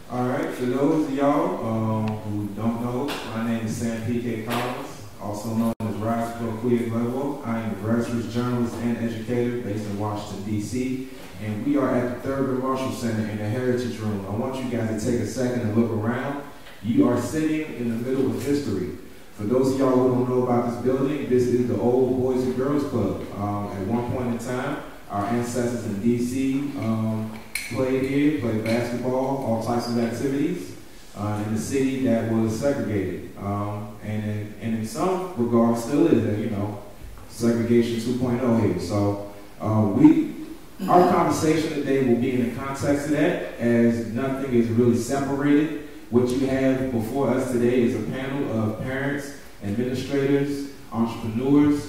All right, for those of y'all who don't know, my name is Sam P.K. Collins, also known as Rise Queer Level. I am a grassroots journalist and educator based in Washington, D.C., and we are at the Thurgood Marshall Center in the Heritage Room. I want you guys to take a second and look around. You are sitting in the middle of history. For those of y'all who don't know about this building, this is the old Boys and Girls Club. At one point in time, our ancestors in D.C. Played here, played basketball, all types of activities in the city that was segregated. And in some regards still is, you know, segregation 2.0 here. So our conversation today will be in the context of that, as nothing is really separated. What you have before us today is a panel of parents, administrators, entrepreneurs,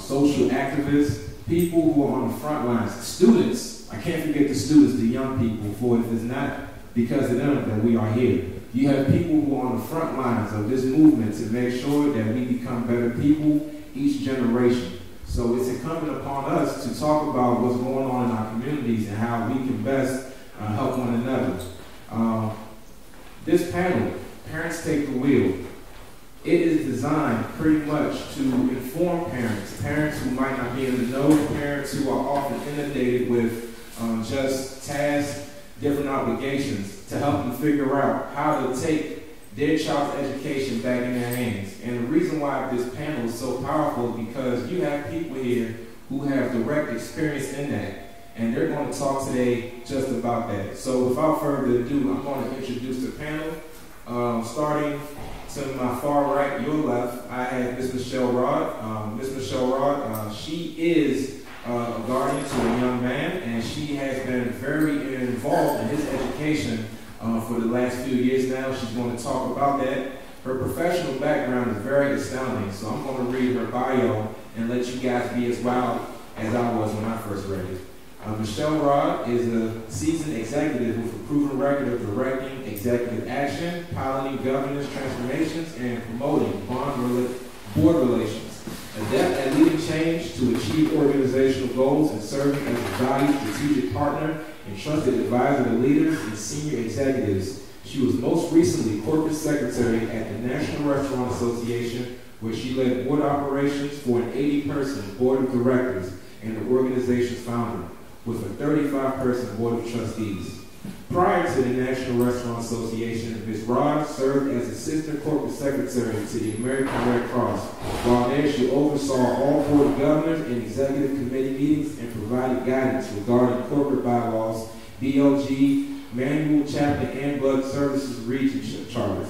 social activists, people who are on the front lines, students. I can't forget the students, the young people, for it is not because of them that we are here. You have people who are on the front lines of this movement to make sure that we become better people each generation. So it's incumbent upon us to talk about what's going on in our communities and how we can best help one another. This panel, Parents Take the Wheel, it is designed pretty much to inform parents who might not be in the know, parents who are often inundated with just tasks, different obligations, to help them figure out how to take their child's education back in their hands. And the reason why this panel is so powerful is because you have people here who have direct experience in that. And they're going to talk today just about that. So without further ado, I'm going to introduce the panel. Starting to my far right, your left, I have Miss Michelle Rod. Miss Michelle Rod, she is a guardian to a young man, and she has been very involved in his education for the last few years now. She's going to talk about that. Her professional background is very astounding, so I'm going to read her bio and let you guys be as wild as I was when I first read it. Michelle Rod is a seasoned executive with a proven record of directing executive action, piloting governance transformations, and promoting board relations. Adept at leading change to achieve organizational goals and serving as a valued strategic partner and trusted advisor to leaders and senior executives. She was most recently corporate secretary at the National Restaurant Association, where she led board operations for an 80-person board of directors and the organization's founder, with a 35-person board of trustees. Prior to the National Restaurant Association, Ms. Rod served as Assistant Corporate Secretary to the American Red Cross. While there, she oversaw all board of governors and executive committee meetings and provided guidance regarding corporate bylaws, DOG, manual, chapter, and blood services region charters.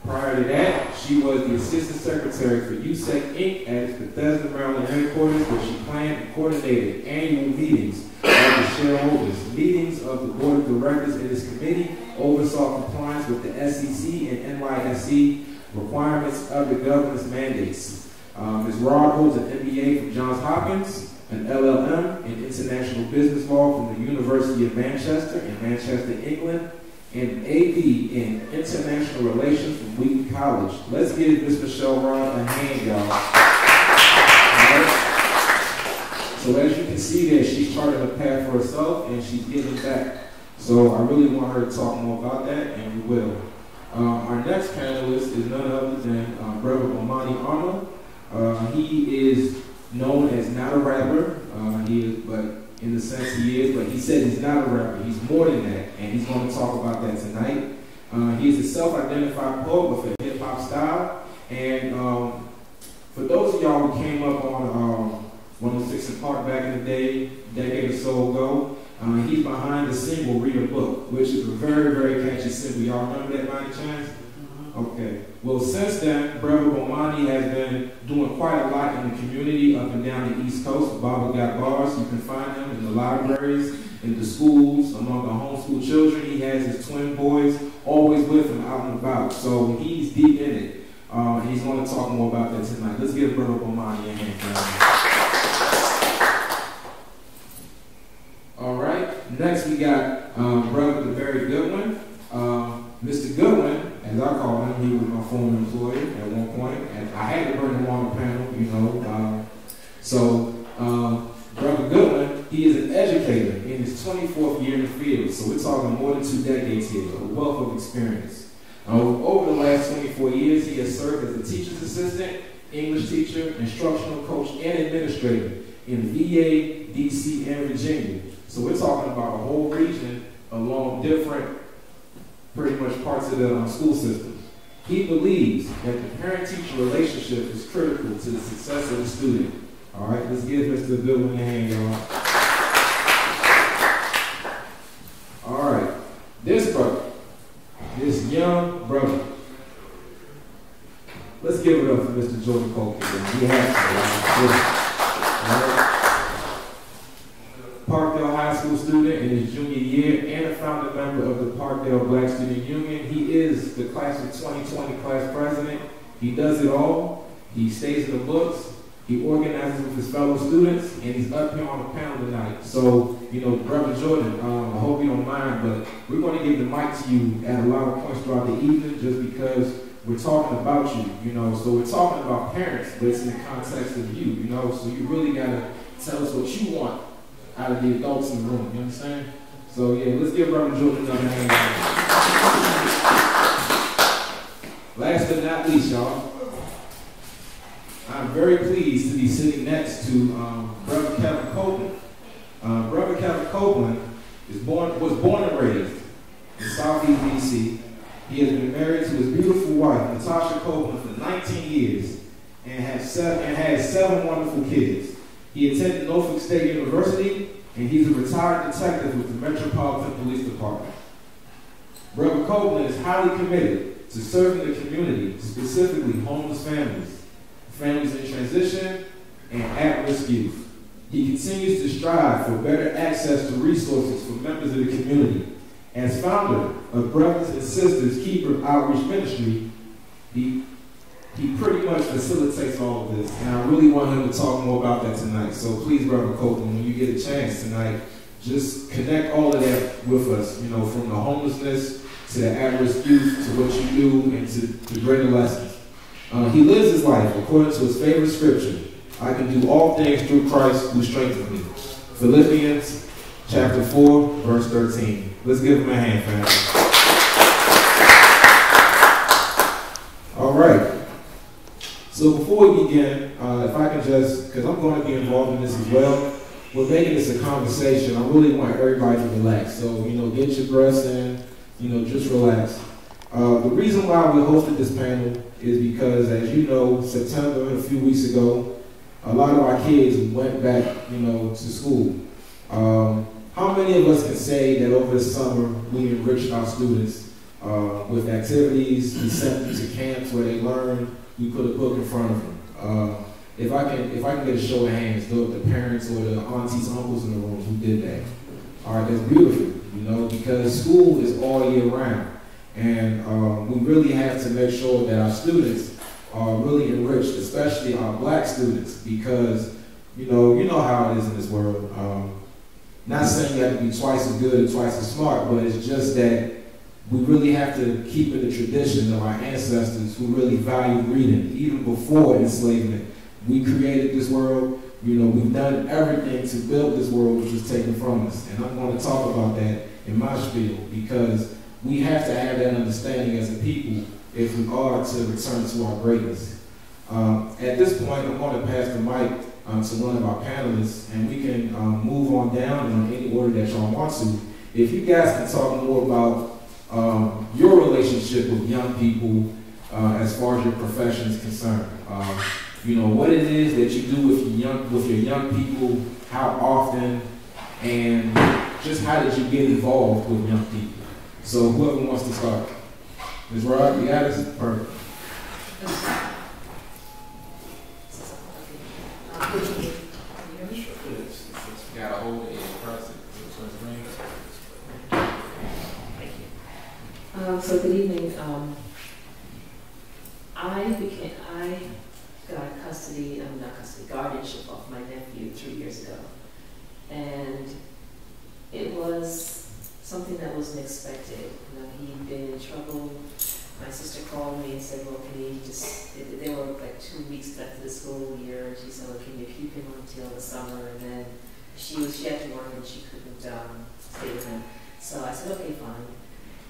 Prior to that, she was the Assistant Secretary for USEC Inc. at its Bethesda, Maryland headquarters, where she planned and coordinated annual meetings of the shareholders, meetings of the Board of Directors in this committee, oversaw compliance with the SEC and NYSE requirements of the government's mandates. Ms. Rod holds an MBA from Johns Hopkins, an LLM in International Business Law from the University of Manchester in Manchester, England, and an AD in International Relations from Wheaton College. Let's give Ms. Michelle Rod a hand, y'all. So as you can see there, she's charted a path for herself and she's giving back. So I really want her to talk more about that, and we will. Our next panelist is none other than Brother Bomani Armah. He is known as not a rapper, but in the sense he is, but he said he's not a rapper. He's more than that, and he's going to talk about that tonight. He is a self-identified poet with a hip-hop style, and for those of y'all who came up on 106 and Park back in the day, a decade or so ago, he's behind the single Read a Book, which is a very, very catchy single. Y'all remember that by any chance? Okay. Well, since then, Brother Bomani has been doing quite a lot in the community up and down the East Coast. Baba got bars. You can find him in the libraries, in the schools, among the homeschool children. He has his twin boys always with him out and about. So he's deep in it. And he's going to talk more about that tonight. Let's give Brother Bomani a hand. All right. Next, we got Brother the Very Goodwin. Mr. Goodwin, as I call him, he was my former employee at one point, and I had to bring him on the panel, you know. Brother Goodwin, he is an educator in in his 24th year in the field, so we're talking more than 2 decades here, a wealth of experience. Over the last 24 years, he has served as a teacher's assistant, English teacher, instructional coach, and administrator in VA, DC, and Virginia. So we're talking about a whole region along different, pretty much parts of the school system. He believes that the parent-teacher relationship is critical to the success of the student. All right, let's give Mr. Bill a hand, y'all. All right, this brother, this young brother, let's give it up for Mr. Jordan Coker. He has to. Parkdale High School student in his junior year and a founding member of the Parkdale Black Student Union. He is the class of 2020 class president. He does it all. He stays in the books. He organizes with his fellow students, and he's up here on the panel tonight. So, you know, Brother Jordan, I hope you don't mind, but we're going to give the mic to you at a lot of points throughout the evening just because we're talking about you, you know. So we're talking about parents, but it's in the context of you, you know. So you really got to tell us what you want out of the adults in the room, you understand? So yeah, let's give Brother Jordan another hand. Last but not least, y'all, I'm very pleased to be sitting next to Brother Kevin Copeland. Brother Kevin Copeland was born and raised in Southeast DC. He has been married to his beautiful wife, Natasha Copeland, for 19 years and has 7 wonderful kids. He attended Norfolk State University, and he's a retired detective with the Metropolitan Police Department. Brother Copeland is highly committed to serving the community, specifically homeless families, families in transition, and at-risk youth. He continues to strive for better access to resources for members of the community. As founder of Brothers and Sisters Keeper Outreach Ministry, he pretty much facilitates all of this, and I really want him to talk more about that tonight. So please, Brother Copeland, when you get a chance tonight, just connect all of that with us, you know, from the homelessness to the at-risk youth to what you do and to greater lessons. He lives his life according to his favorite scripture. I can do all things through Christ who strengthens me. Philippians chapter 4, verse 13. Let's give him a hand, family. All right. So before we begin, if I can just, because I'm going to be involved in this as well, we're making this a conversation. I really want everybody to relax. So, you know, get your breaths in, you know, just relax. The reason why we hosted this panel is because, as you know, September, a few weeks ago, a lot of our kids went back, you know, to school. How many of us can say that over the summer we enriched our students with activities, we sent them to camps where they learned, we put a book in front of them? If I can get a show of hands, the parents or the aunties, uncles in the room who did that. All right, that's beautiful, you know, because school is all year round. And we really have to make sure that our students are really enriched, especially our black students, because, you know how it is in this world. Not saying you have to be twice as good or twice as smart, but it's just that we really have to keep in the tradition of our ancestors who really valued reading. Even before enslavement, we created this world. You know, we've done everything to build this world which was taken from us. And I'm going to talk about that in my spiel because we have to have that understanding as a people if we are to return to our greatness. At this point, I'm going to pass the mic to one of our panelists, and we can move on down in any order that y'all want to. If you guys can talk more about your relationship with young people as far as your profession is concerned. You know, what it is that you do with your young people, how often, and just how did you get involved with young people? So whoever wants to start. Ms. Rod, you got us? Perfect. You got to hold it and press it. Thank you. So good evening. I got guardianship of my nephew 3 years ago. And it was something that wasn't expected. You know, he'd been in trouble. My sister called me and said, well, can you just, they were like 2 weeks left of the school year, and she said, well, can you keep him until the summer? And then she had to work and she couldn't stay with him. So I said, okay, fine.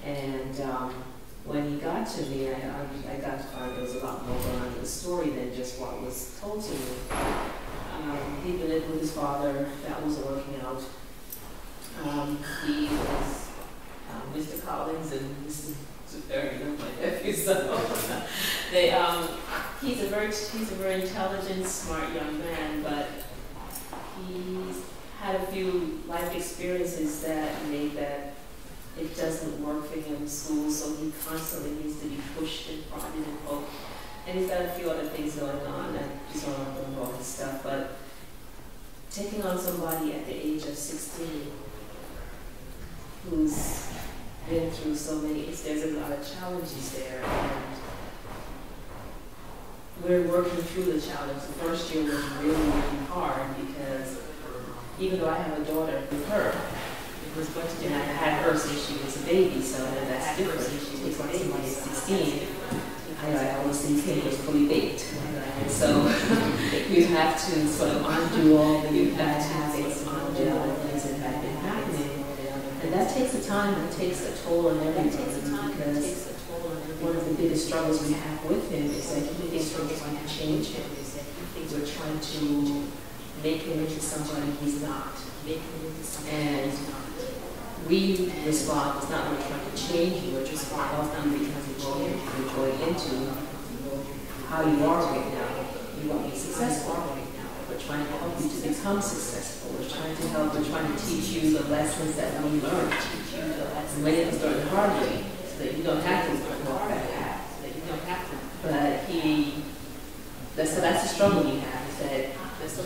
And when he got to me, I got to find there was a lot more going on in the story than just what was told to me. He'd been living with his father. That wasn't working out. He was Mr. Collins and Mrs. Thurgood, my nephew. So he's a very intelligent, smart young man, but he's had a few life experiences that made that it doesn't work for him in school, so he constantly needs to be pushed and prodded and poked. And he's got a few other things going on. I just don't want to go into all his stuff, but taking on somebody at the age of 16 who's been through so many, there's a lot of challenges there, and we're working through the challenge. The first year was really, really hard because even though I have a daughter with her, and I had her since she was a baby, so that's different. She was like somebody at 16. I always think he was fully baked. So you have to sort of undo all the bad habits, undo all the things that have been happening. And that takes a time, and it takes a toll on everything, because one of the biggest struggles we have with him is that he thinks we're trying to change him. We're trying to make him into somebody he's not. And we respond, it's not we're trying to change you, we're just helping you because you're going into how you are right now. You want to be successful. We're trying to help you to become successful. We're trying to teach you the lessons that we learned. And when it was learned the hard way, so that you don't have to walk that path. But so that's the struggle we have, is that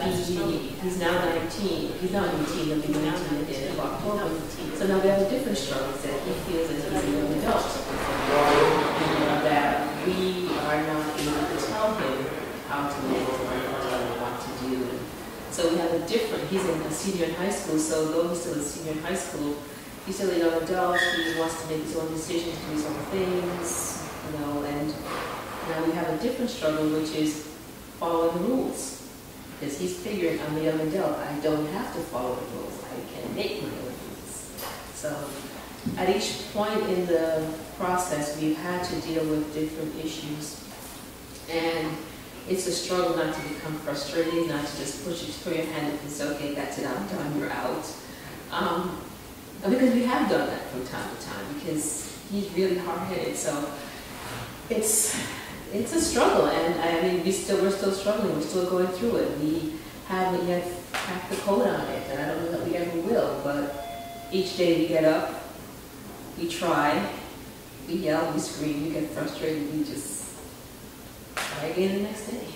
he's now 19. He's not 19, he'll be 19 at the end of October. So now we have a different struggle that he feels that he's a young adult. That we are not able to tell him how to live or what to do. So we have a different, he's a senior in high school, so though he's still a senior in high school, he's still a young adult, he wants to make his own decisions, do his own things, and now we have a different struggle, which is following the rules. Because he's figuring, I'm a young adult, I don't have to follow the rules, I can make my own rules. So at each point in the process, we've had to deal with different issues. And it's a struggle not to become frustrated, not to just throw your hand up and say, okay, that's it, I'm done, you're out. Because we have done that from time to time, because he's really hard-headed. So it's a struggle, and I mean, we're still struggling. We're still going through it. We haven't yet cracked the code on it, and I don't know that we ever will. But each day we get up, we try, we yell, we scream, we get frustrated, we just try again the next day.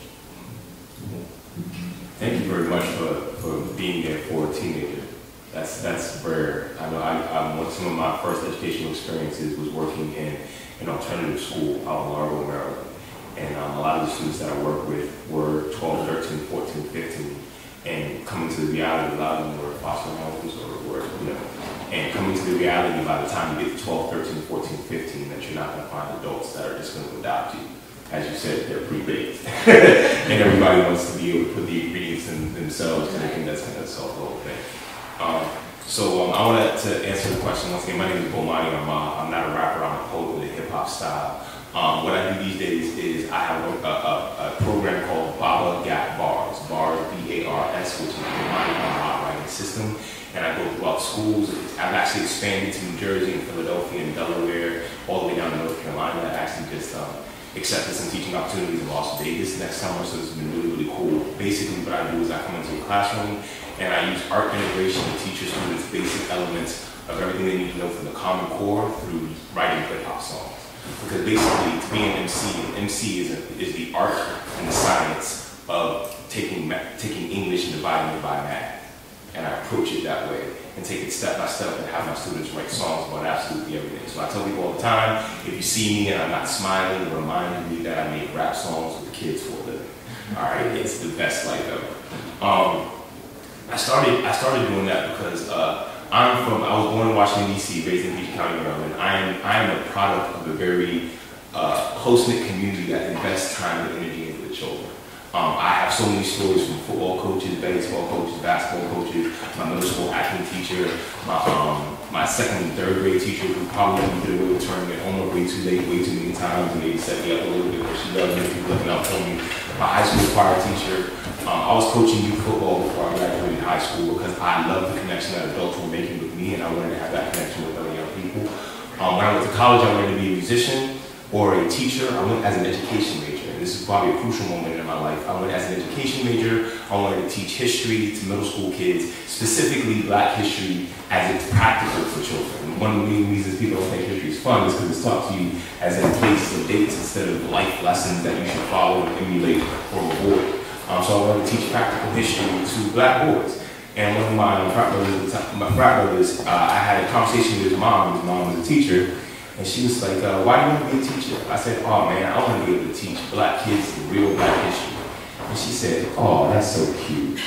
Thank you very much for being there for a teenager. That's rare. I know some of my first educational experiences was working in an alternative school out in Largo, Maryland. And a lot of the students that I work with were 12, 13, 14, 15. And coming to the reality, a lot of them were foster homes and coming to the reality by the time you get to 12, 13, 14, 15, that you're not going to find adults that are just going to adopt you. As you said, they're pre-baked. And everybody wants to be able to put the ingredients in themselves, because they think that's going to solve the whole thing. I wanted to answer the question once again. My name is Bomani Armah. I'm not a rapper, I'm a poet with a hip-hop style. What I do these days is I have a program called Baba Got Bars, B-A-R-S, which is the Bomani Armah writing system. And I go throughout schools. I've actually expanded to New Jersey and Philadelphia and Delaware, all the way down to North Carolina. I actually just accepted some teaching opportunities in Las Vegas next summer, so it's been really, really cool. Basically what I do is I come into a classroom and I use art integration to teach your students basic elements of everything they need to know from the Common Core through writing hip-hop songs. Because basically, to be an MC is the art and the science of taking English and dividing it by math. And I approach it that way and take it step by step and have my students write songs about absolutely everything. So I tell people all the time, if you see me and I'm not smiling, remind me that I make rap songs with kids for a living. All right, it's the best life ever. I started doing that because I was born in Washington, D.C., raised in Beach County, Maryland. I am a product of a very close-knit community that invests time and energy into the children. I have so many stories from football coaches, baseball coaches, basketball coaches, my middle school acting teacher, my second and third grade teacher who probably let me get away with turning their homework way too late, way too many times, and they set me up a little bit because she loves me and people looking out for me. My high school choir teacher. I was coaching youth football before I graduated high school because I love the connection that adults were making with me, and I wanted to have that connection with other young people. When I went to college, I wanted to be a musician or a teacher. I went as an education major. This is probably a crucial moment in my life. I went as an education major. I wanted to teach history to middle school kids, specifically Black history as it's practical for children. One of the main reasons people don't think history is fun is because it's taught to you as in places and dates instead of life lessons that you should follow and emulate or reward. So I wanted to teach practical history to Black boys. And one of my frat brothers, I had a conversation with his mom. His mom was a teacher. And she was like, why do you want to be a teacher? I said, oh man, I want to be able to teach Black kids the real Black history. And she said, oh, that's so cute.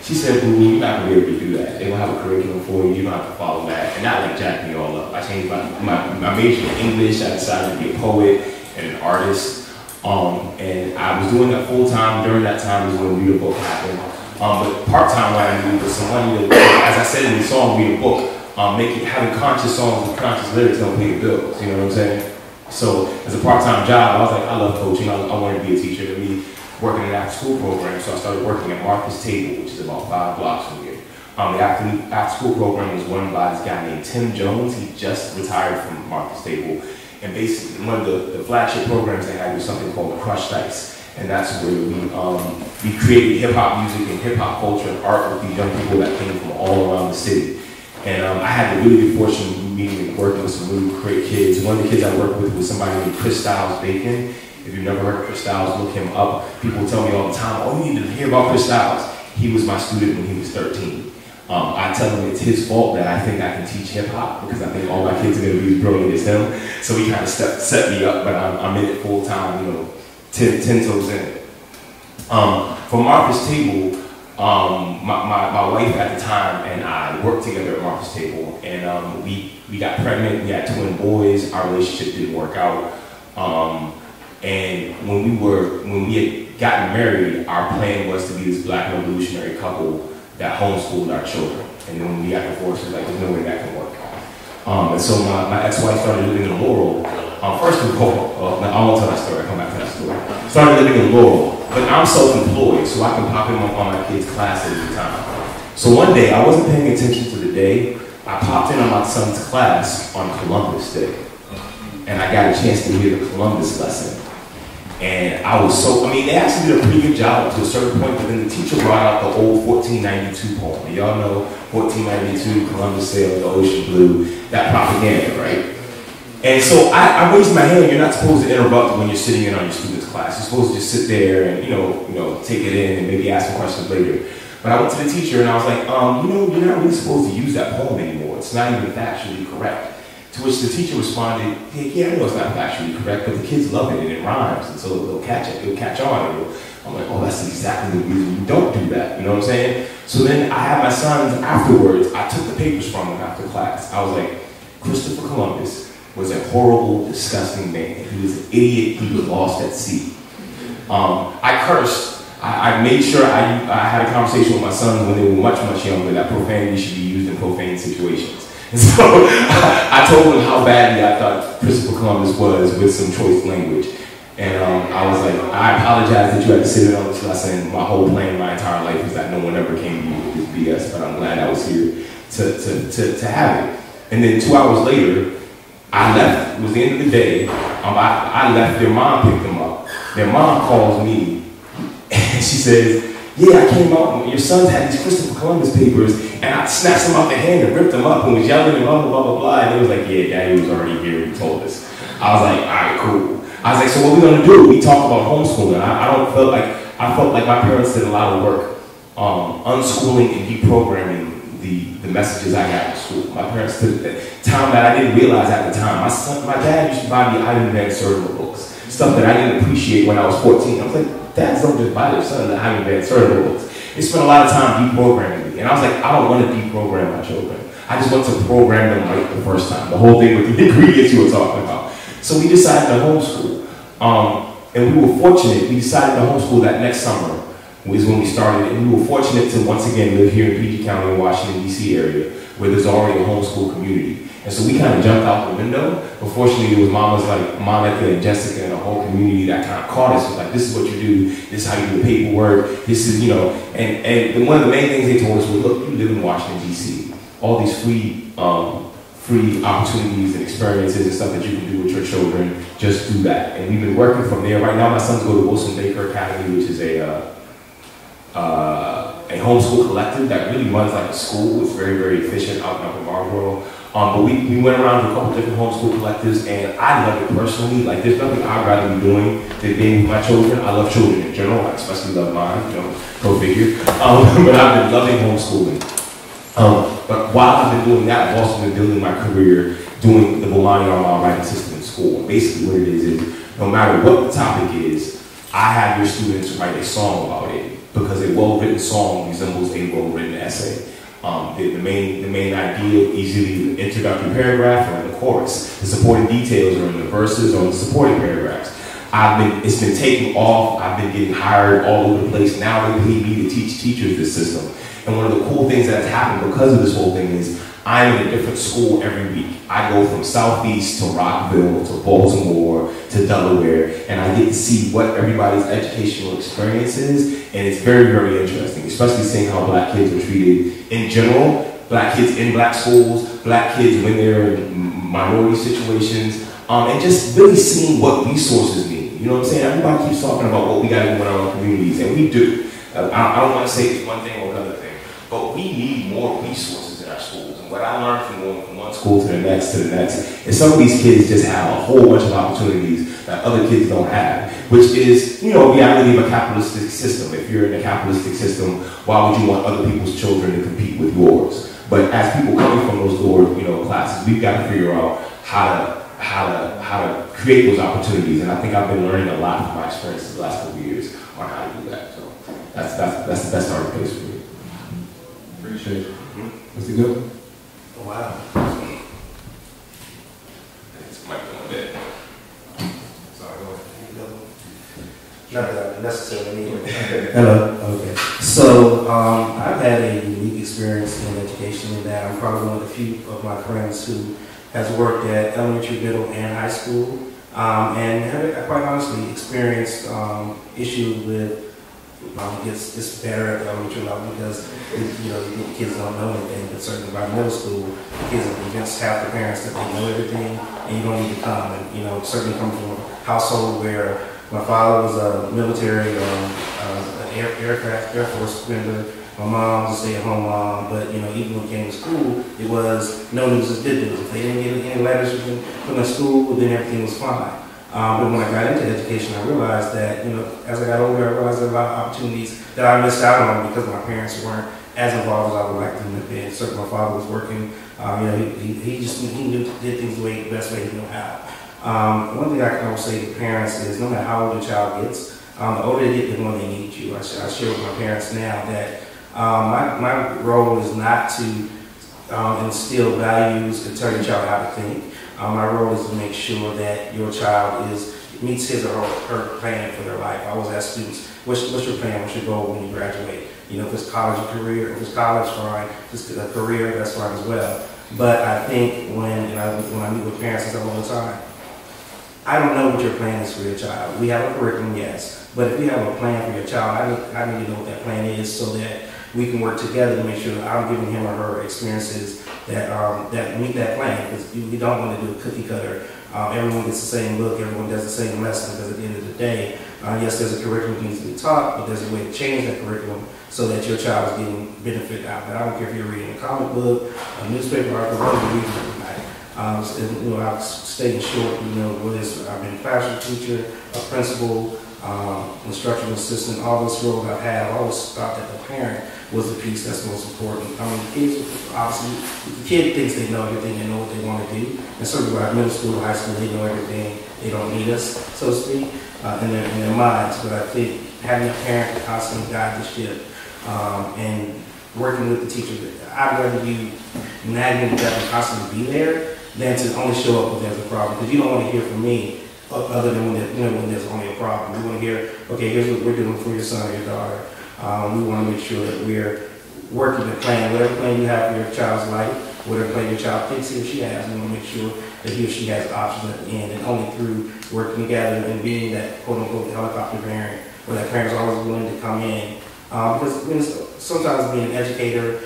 She said, boo, you're not going to be able to do that. They don't have a curriculum for you. You don't have to follow that. And that like jacked me all up. I changed my major in English. I decided to be a poet and an artist. And I was doing that full time. During that time is when Read a Book happened. But part-time what I did was some money to, as I said in the song, Read a Book. Having conscious songs with conscious lyrics don't pay the bills, you know what I'm saying? So as a part-time job, I was like, I love coaching, I wanted to be a teacher, to be working in an after-school program, so I started working at Marcus Table, which is about 5 blocks from here. The after-school program was run by this guy named Tim Jones. He just retired from Marcus Table, and basically one of the flagship programs they had was something called Crushed Ice, and that's where we created hip-hop music and hip-hop culture and art with these young people that came from all around the city. And I had the really good fortune of meeting and working with some really great kids. One of the kids I worked with was somebody named Chris Styles Bacon. If you've never heard of Chris Styles, look him up. People tell me all the time, oh, you need to hear about Chris Styles. He was my student when he was 13. I tell him it's his fault that I think I can teach hip hop because I think all my kids are going to be as brilliant as him. So he kind of set me up, but I'm in it full time, you know, 10 toes in it. For Marcus Table, my wife at the time and I worked together at Marcus Table, and we got pregnant. We had twin boys. Our relationship didn't work out. And when we had gotten married, our plan was to be this Black revolutionary couple that homeschooled our children. And then when we got divorced, it was like, there's no way that can work. And so my ex-wife started living in Laurel. First of all, I won't tell that story. I'll come back to that story. Started living in Laurel. But I'm self-employed, so I can pop in on my kids' classes at the time. So one day, I wasn't paying attention to the day. I popped in on my son's class on Columbus Day. And I got a chance to hear the Columbus lesson. And I was they actually did a pretty good job up to a certain point, but then the teacher brought out the old 1492 poem. And y'all know 1492, Columbus sailed the ocean blue, that propaganda, right? And so I raised my hand. You're not supposed to interrupt when you're sitting in on your student's class. You're supposed to just sit there and, you know, take it in and maybe ask some questions later. But I went to the teacher and I was like, you're not really supposed to use that poem anymore. It's not even factually correct. To which the teacher responded, hey, yeah, I know it's not factually correct, but the kids love it and it rhymes, and so they'll catch it, it'll catch on. I'm like, oh, that's exactly the reason you don't do that, you know what I'm saying? So then I had my sons afterwards, I took the papers from them after class. I was like, Christopher Columbus was a horrible, disgusting man. He was an idiot, he was lost at sea. I cursed. I made sure I had a conversation with my sons when they were much, much younger that profanity should be used in profane situations. And so I told them how badly I thought Christopher Columbus was with some choice language. And I was like, I apologize that you had to sit in on this lesson. My whole plan, my entire life is that no one ever came to you with this BS, but I'm glad I was here to have it. And then 2 hours later, I left. It was the end of the day. I left. Their mom picked them up. Their mom calls me, and she says, yeah, I came out, your sons had these Christopher Columbus papers, and I snatched them out the hand and ripped them up and was yelling and blah, blah, blah, blah, blah. And they was like, yeah, Daddy was already here, he told us. I was like, all right, cool. I was like, so what we gonna do? We talked about homeschooling. I felt like my parents did a lot of work unschooling and deprogramming the messages I got in school. My parents took the time that I didn't realize at the time. My dad used to buy me Ivan Van Sertima books, stuff that I didn't appreciate when I was 14. I was like, dads don't just buy their son the Ivan Van Sertima books. They spent a lot of time deprogramming me. And I was like, I don't want to deprogram my children. I just want to program them right the first time. The whole thing with the ingredients you were talking about. So we decided to homeschool. And we were fortunate, we decided to homeschool that next summer, was when we started, and we were fortunate to once again live here in PG County, Washington, D.C. area, where there's already a homeschool community. And so we kind of jumped out the window, but fortunately it was mamas like Monica and Jessica and a whole community that kind of caught us. It was like, this is what you do, this is how you do the paperwork, this is, you know, and one of the main things they told us was, look, you live in Washington, D.C. All these free opportunities and experiences and stuff that you can do with your children, just do that. And we've been working from there. Right now my sons go to Wilson Baker Academy, which is a homeschool collective that really runs like a school. It's very, very efficient out in Upper Marlboro. But we went around to a couple different homeschool collectives, and I love it personally. Like, there's nothing I'd rather be doing than being with my children. I love children in general. I especially love mine, you know, go figure. But I've been loving homeschooling. But while I've been doing that, I've also been building my career doing the Bomani Armah writing system in school. And basically what it is no matter what the topic is, I have your students write a song about it, because a well-written song resembles a well-written essay. The main idea is either the introductory paragraph or in the chorus. The supporting details are in the verses or in the supporting paragraphs. It's been taking off. I've been getting hired all over the place. Now they pay me to teach teachers this system. And one of the cool things that's happened because of this whole thing is I'm in a different school every week. I go from Southeast to Rockville to Baltimore to Delaware, and I get to see what everybody's educational experience is, and it's very, very interesting, especially seeing how black kids are treated in general, black kids in black schools, black kids when they're in minority situations, and just really seeing what resources mean. You know what I'm saying? Everybody keeps talking about what we got to do in our own communities, and we do. I don't want to say it's one thing or another thing, but we need more resources in our schools. And what I learned from going from one school to the next is some of these kids just have a whole bunch of opportunities that other kids don't have, which is, you know, reality of a capitalistic system. If you're in a capitalistic system, why would you want other people's children to compete with yours? But as people coming from those lower, you know, classes, we've got to figure out how to create those opportunities. And I think I've been learning a lot from my experiences the last couple of years on how to do that. So that's the best starting place for me. Appreciate it. Mr. Good? Oh, wow. It's might be a bit. Sorry, go ahead. Not that I necessarily need it. Hello. Okay. So I've had a unique experience in education in that I'm probably one of the few of my friends who has worked at elementary, middle, and high school, and have quite honestly experienced issues with it's better at the elementary level because the kids don't know anything, but certainly by middle school, the kids have convinced half the parents that they know everything and you don't need to come. And certainly come from a household where my father was a military, Air Force member. My mom was a stay-at-home mom, but even when it came to school, it was no news is good news. If they didn't get any letters from the school, then everything was fine. But when I got into education, I realized that, as I got older, I realized there were a lot of opportunities that I missed out on because my parents weren't as involved as I would like them to have been. Certainly my father was working, he did things the best way he knew how. One thing I can always say to parents is no matter how old your child gets, the older they get, the more they need you. I share with my parents now that my role is not to instill values and tell your child how to think. My role is to make sure that your child meets his or her plan for their life. I always ask students, what's your plan, what's your goal when you graduate? If it's college or career, if it's college, fine. If it's a career, that's fine as well. But I think when I meet with parents, I say all the time, I don't know what your plan is for your child. We have a curriculum, yes, but if you have a plan for your child, I need to know what that plan is so that we can work together to make sure that I'm giving him or her experiences that meet that plan. Because we don't want to do a cookie cutter. Everyone gets the same look, everyone does the same lesson, because at the end of the day, yes, there's a curriculum that needs to be taught, but there's a way to change that curriculum so that your child is getting benefit out of it. I don't care if you're reading a comic book, a newspaper article, what you're reading every night. I've stayed in short, I've been a classroom teacher, a principal, instructional assistant, all those roles I've had. I've always thought that the parent was the piece that's most important. Kids, obviously, the kid thinks they know everything, they know what they want to do. And certainly by middle school, high school, they know everything. They don't need us, so to speak, in their minds. But I think having a parent to constantly guide the ship and working with the teacher, I'd rather you nagging to death and constantly be there than to only show up when there's a problem. Because you don't want to hear from me other than when there's only a problem. We want to hear, okay, here's what we're doing for your son or your daughter. We want to make sure that we're working the plan, whatever plan you have for your child's life, whatever plan your child thinks he or she has. We want to make sure that he or she has options at the end, and only through working together and being that quote-unquote helicopter parent, where that parent's always willing to come in. Because sometimes being an educator,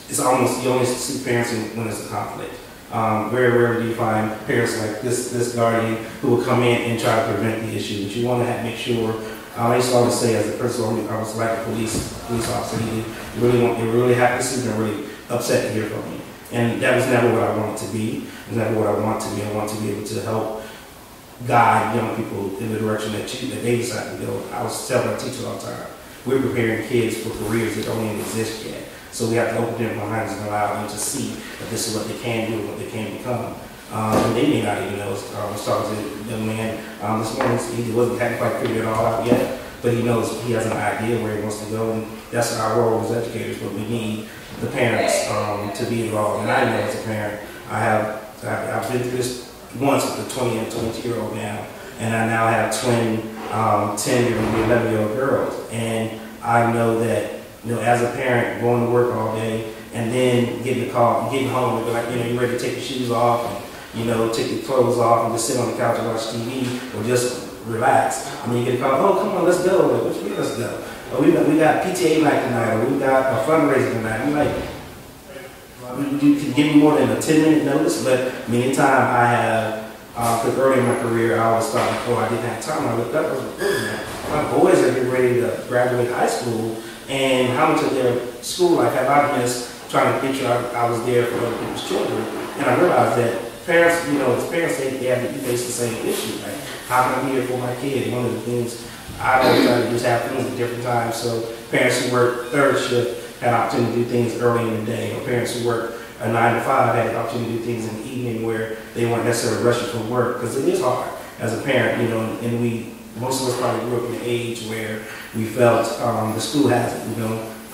it's almost, you only see parents when there's a conflict. Very rarely do you find parents like this guardian who will come in and try to prevent the issue. But you want to make sure. I used to always say, as a principal, I was like a police officer. You really happy to see me, really upset to hear from me. And that was never what I wanted to be. It was never what I want to be. I want to be able to help guide young people in the direction that they decide to go. I was telling my teachers all the time, we're preparing kids for careers that don't even exist yet. So we have to open their minds and allow them to see that this is what they can do and what they can become. And they may not even know. I was talking to a young man this morning. He hadn't quite figured it all out yet, but he knows he has an idea where he wants to go, and that's our role as educators. But we need the parents to be involved. And I know as a parent, I've been through this once with a 20 and 22-year-old now, and I now have twin 10-year and 11-year-old girls, and I know that as a parent, going to work all day and then getting home, and be like, you're ready to take your shoes off and take your clothes off and just sit on the couch and watch TV or just relax. I mean, you get a call, oh, come on, let's go. Like, what you mean, let's go? Oh, we got PTA night tonight, or we got a fundraiser tonight. I'm like, you can give me more than a 10-minute notice, but many times I have, because early in my career, I always thought, I didn't have time. I looked up, I was like, my boys are getting ready to graduate high school, and how much of their school life have I missed trying to make sure I was there for other people's children? And I realized that parents, as parents, they face the same issue. Like, how can I be here for my kid? One of the things I always try to do is have things at different times. So parents who work third shift had opportunity to do things early in the day, or parents who work a 9 to 5 had the opportunity to do things in the evening where they weren't necessarily rushing from work, because it is hard as a parent, and most of us probably grew up in an age where we felt the school has it,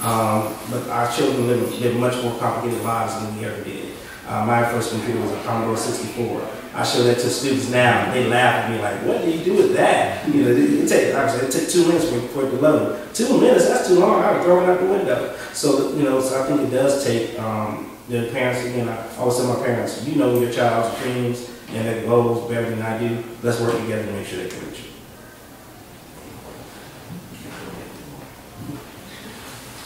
but our children live much more complicated lives than we ever did. My first computer was a Commodore 64. I show that to students now, and they laugh at me like, what do you do with that? It took 2 minutes for it to load. 2 minutes, that's too long, I would throw it out the window. So, so I think it does take the parents, again, I always tell my parents, your child's dreams and their goals better than I do. Let's work together to make sure they can reach you.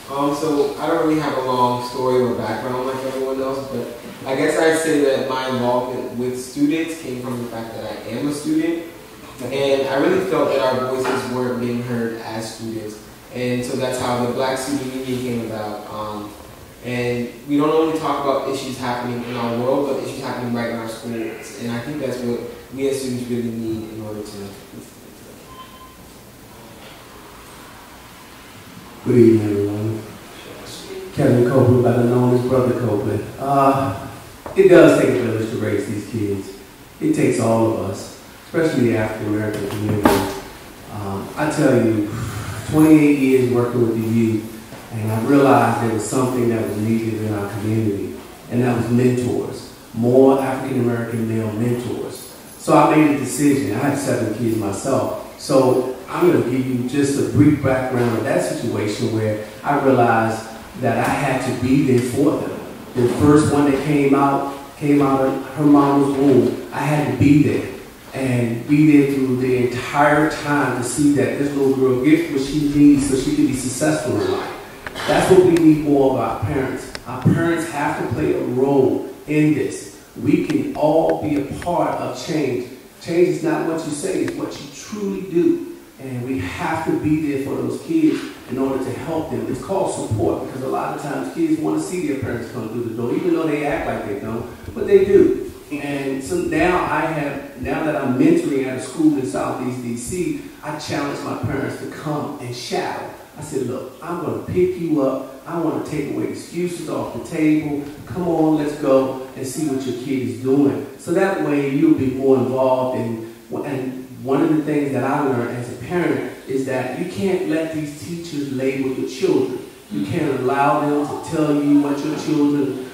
So I don't really have a long story or background like everyone else, but I guess I'd say that my involvement with students came from the fact that I am a student, and I really felt that our voices weren't being heard as students, and so that's how the Black Student Union came about. And we don't only talk about issues happening in our world, but issues happening right in our schools, and I think that's what we as students really need in order to. Good evening, everyone. Kevin Copeland, better known as Brother Copeland. It does take a village to raise these kids. It takes all of us, especially the African American community. I tell you, 28 years working with the youth, and I realized there was something that was needed in our community, and that was mentors, more African American male mentors. So I made a decision. I have 7 kids myself, so I'm going to give you just a brief background of that situation where I realized that I had to be there for them. The first one that came out of her mama's womb, I had to be there and be there through the entire time to see that this little girl gets what she needs so she can be successful in life. That's what we need more of our parents. Our parents have to play a role in this. We can all be a part of change. Change is not what you say, it's what you truly do. And we have to be there for those kids in order to help them. It's called support, because a lot of times kids want to see their parents come through the door, even though they act like they don't, but they do. And so now that I'm mentoring at a school in Southeast DC, I challenge my parents to come and shadow. I said, look, I'm going to pick you up. I want to take away excuses off the table. Come on, let's go and see what your kid is doing. So that way you'll be more involved in. And one of the things that I learned as a parent is that you can't let these teachers label your children. You can't allow them to tell you what your children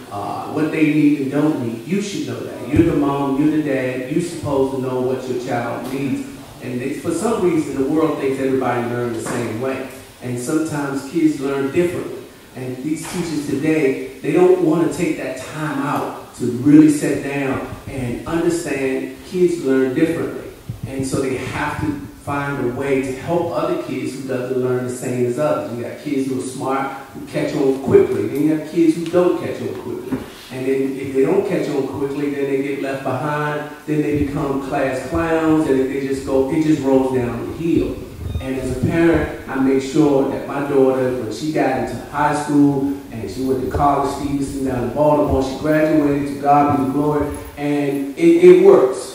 what they need and don't need. You should know that. You're the mom, you're the dad, you're supposed to know what your child needs. And for some reason, the world thinks everybody learns the same way. And sometimes kids learn differently. And these teachers today, they don't want to take that time out to really sit down and understand kids learn differently. And so they have to find a way to help other kids who doesn't learn the same as others. You got kids who are smart, who catch on quickly. Then you have kids who don't catch on quickly. And then if they don't catch on quickly, then they get left behind. Then they become class clowns, and they just go, it just rolls down the hill. And as a parent, I make sure that my daughter, when she got into high school and she went to college, Stevenson down in Baltimore, she graduated, to God be the glory, and it works.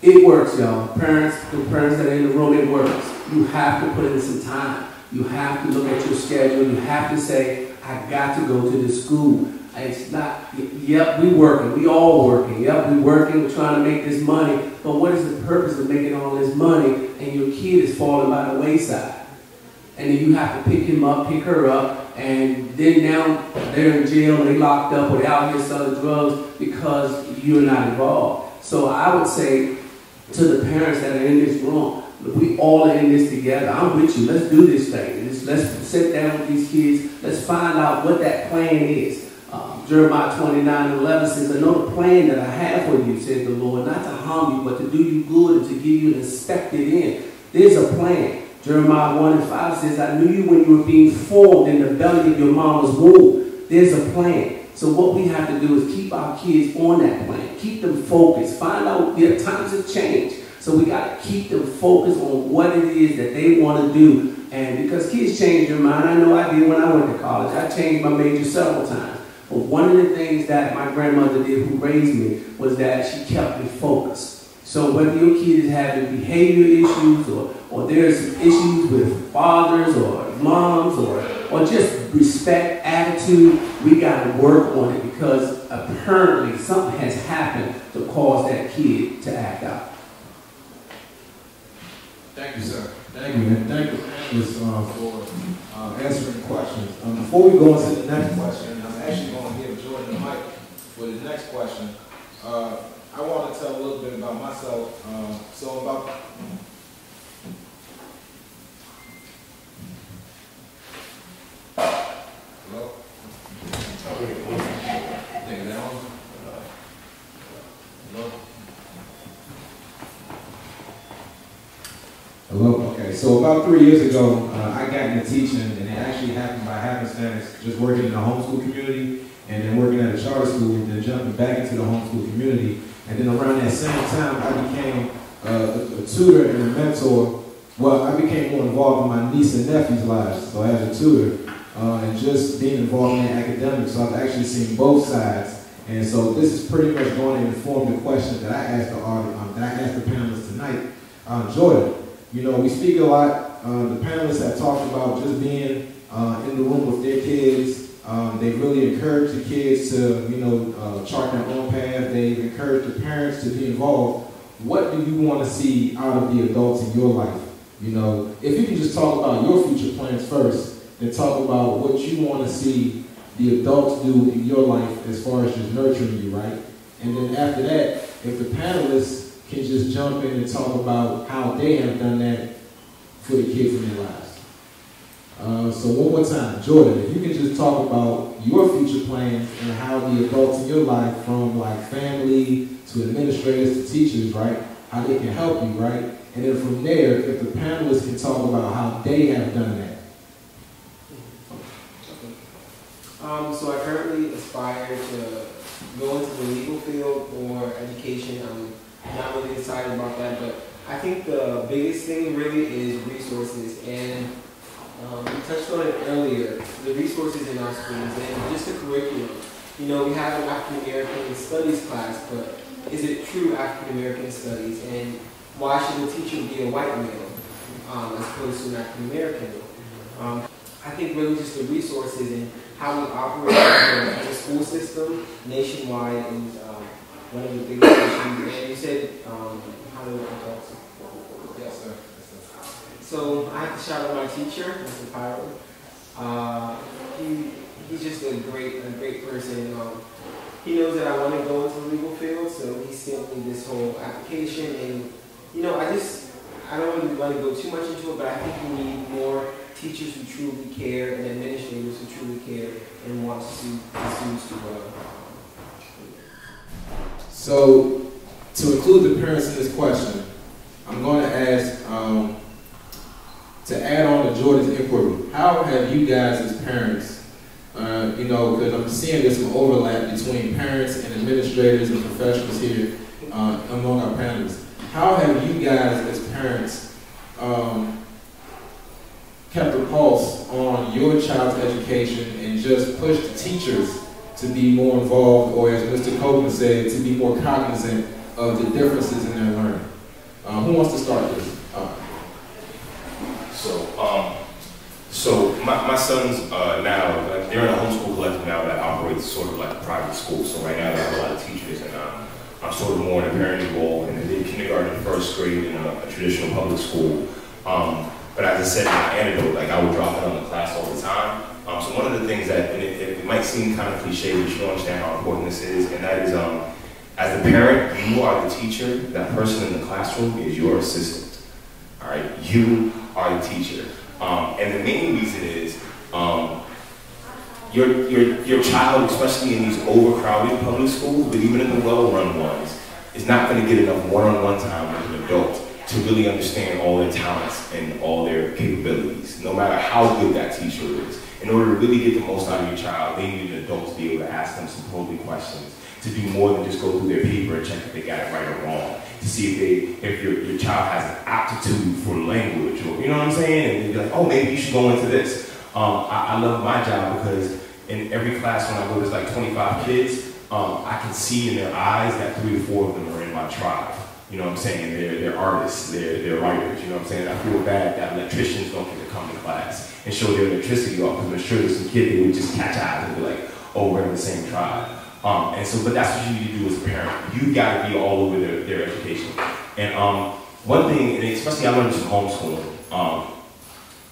It works, y'all. Parents, the parents that are in the room, it works. You have to put in some time. You have to look at your schedule. You have to say, I got to go to this school. It's not, yep, we working. We all working. Yep, we working. We're trying to make this money. But what is the purpose of making all this money and your kid is falling by the wayside? And then you have to pick him up, pick her up, and then now they're in jail, they locked up, or they're out here selling drugs because you're not involved. So I would say to the parents that are in this room, we all are in this together. I'm with you. Let's do this thing. Let's sit down with these kids. Let's find out what that plan is. Jeremiah 29:11 says, I know the plan that I have for you, said the Lord, not to harm you, but to do you good and to give you an expected end. There's a plan. Jeremiah 1:5 says, I knew you when you were being formed in the belly of your mama's womb. There's a plan. So what we have to do is keep our kids on that plan. Keep them focused. Find out, times have changed. So we got to keep them focused on what it is that they want to do. And because kids change their mind, I know I did when I went to college. I changed my major several times. But one of the things that my grandmother did, who raised me, was that she kept me focused. So whether your kid is having behavior issues or there's issues with fathers or moms or just respect, attitude, we got to work on it because apparently something has happened to cause that kid to act out. Thank you, sir. Thank you, and thank you, panelists, for answering the questions. Before we go into the next question, I'm actually going to give Jordan the mic for the next question. I want to tell a little bit about myself. Hello? Take it down. Hello? Hello? Okay, so about 3 years ago, I got into teaching, and it actually happened by happenstance, just working in the homeschool community, and then working at a charter school, and then jumping back into the homeschool community. And then around that same time, I became a tutor and a mentor. Well, I became more involved in my niece and nephew's lives, so as a tutor, and just being involved in academics, so I've actually seen both sides. And so this is pretty much going to inform the question that I asked the panelists tonight. Jordan, you know, we speak a lot. The panelists have talked about just being in the room with their kids. They really encourage the kids to, chart their own path. They've encouraged the parents to be involved. What do you want to see out of the adults in your life? You know, if you can just talk about your future plans first, and talk about what you want to see the adults do in your life as far as just nurturing you, right? And then after that, if the panelists can just jump in and talk about how they have done that for the kids in their lives. So one more time, Jordan, if you can just talk about your future plans and how the adults in your life, from like family to administrators to teachers, right, how they can help you, right? And then from there, if the panelists can talk about how they have done that. So I currently aspire to go into the legal field or education. I'm not really excited about that, but I think the biggest thing really is resources. And we touched on it earlier, the resources in our schools and just the curriculum. You know, we have an African American studies class, but is it true African American studies? And why should the teacher be a white male as opposed to an African American? I think really just the resources and how we operate as a school system nationwide is one of the biggest issues. And you said, how do we talk? Yes, sir. So I have to shout out my teacher, Mr. Pyro. he's just a great person. He knows that I want to go into the legal field, so he sent me this whole application. And you know, I don't really want to go too much into it, but I think we need more teachers who truly care and administrators who truly care and want to see the students do well. So, to include the parents in this question, I'm going to ask, to add on to Jordan's inquiry, how have you guys as parents, you know, because I'm seeing there's some overlap between parents and administrators and professionals here among our panelists. How have you guys as parents kept a pulse on your child's education and just pushed the teachers to be more involved, or as Mr. Copeland said, to be more cognizant of the differences in their learning? Who wants to start this? So my sons now, they're in a homeschool collective now that operates sort of like a private school. So right now they have a lot of teachers, and I'm sort of more in a parent role, and they did kindergarten and first grade in a traditional public school. But as I said in my anecdote, like I would drop in on the class all the time. So one of the things that, and it might seem kind of cliche, but you should understand how important this is, and that is, as a parent, you are the teacher. That person in the classroom is your assistant. All right, you are the teacher. And the main reason is your child, especially in these overcrowded public schools, but even in the well-run ones, is not going to get enough one-on-one time with an adult to really understand all their talents and all their capabilities, no matter how good that teacher is. In order to really get the most out of your child, they need an adult to be able to ask them some probing questions, to do more than just go through their paper and check if they got it right or wrong, to see if your child has an aptitude for language, or you know what I'm saying, and they'd be like, oh, maybe you should go into this. I love my job because in every class when I go, there's like 25 kids, I can see in their eyes that 3 or 4 of them are in my tribe. You know what I'm saying? They're artists, they're writers, you know what I'm saying? I feel bad that electricians don't get to come to class and show their electricity off, because I'm sure there's some kid that would just catch eyes and be like, oh, we're in the same tribe. And so, but that's what you need to do as a parent. You got to be all over their education. And one thing, and especially I learned this in homeschooling,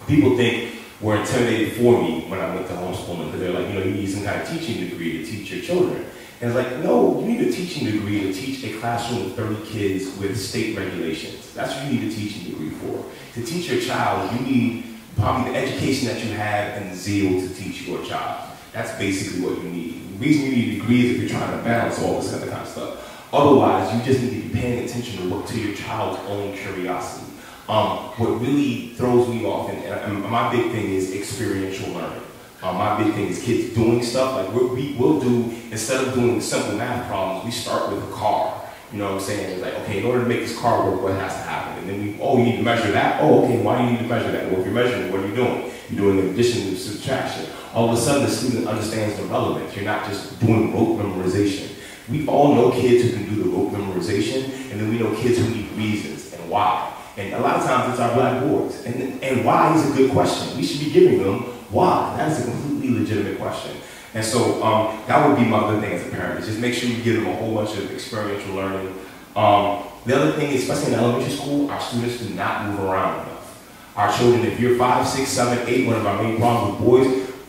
people think were intimidated for me when I went to homeschooling, because they're like, you know, you need some kind of teaching degree to teach your children. And it's like, no, you need a teaching degree to teach a classroom of 30 kids with state regulations. That's what you need a teaching degree for. To teach your child, you need probably the education that you have and the zeal to teach your child. That's basically what you need. The reason you need a degree is if you're trying to balance all this other kind of stuff. Otherwise, you just need to be paying attention to your child's own curiosity. What really throws me off, and my big thing is experiential learning. My big thing is kids doing stuff. Like we'll do, instead of doing simple math problems, we start with a car. You know what I'm saying? It's like, okay, in order to make this car work, what has to happen? And then you need to measure that. Oh, okay, why do you need to measure that? Well, if you're measuring, what are you doing? You're doing addition and subtraction. All of a sudden, the student understands the relevance. You're not just doing rote memorization. We all know kids who can do the rote memorization, and then we know kids who need reasons and why. And a lot of times it's our black boys. And why is a good question. We should be giving them why. That is a completely legitimate question. And so that would be my good thing as a parent, is just make sure you give them a whole bunch of experiential learning. The other thing, especially in elementary school, our students do not move around enough. Our children, if you're 5, 6, 7, 8, one of our main problems with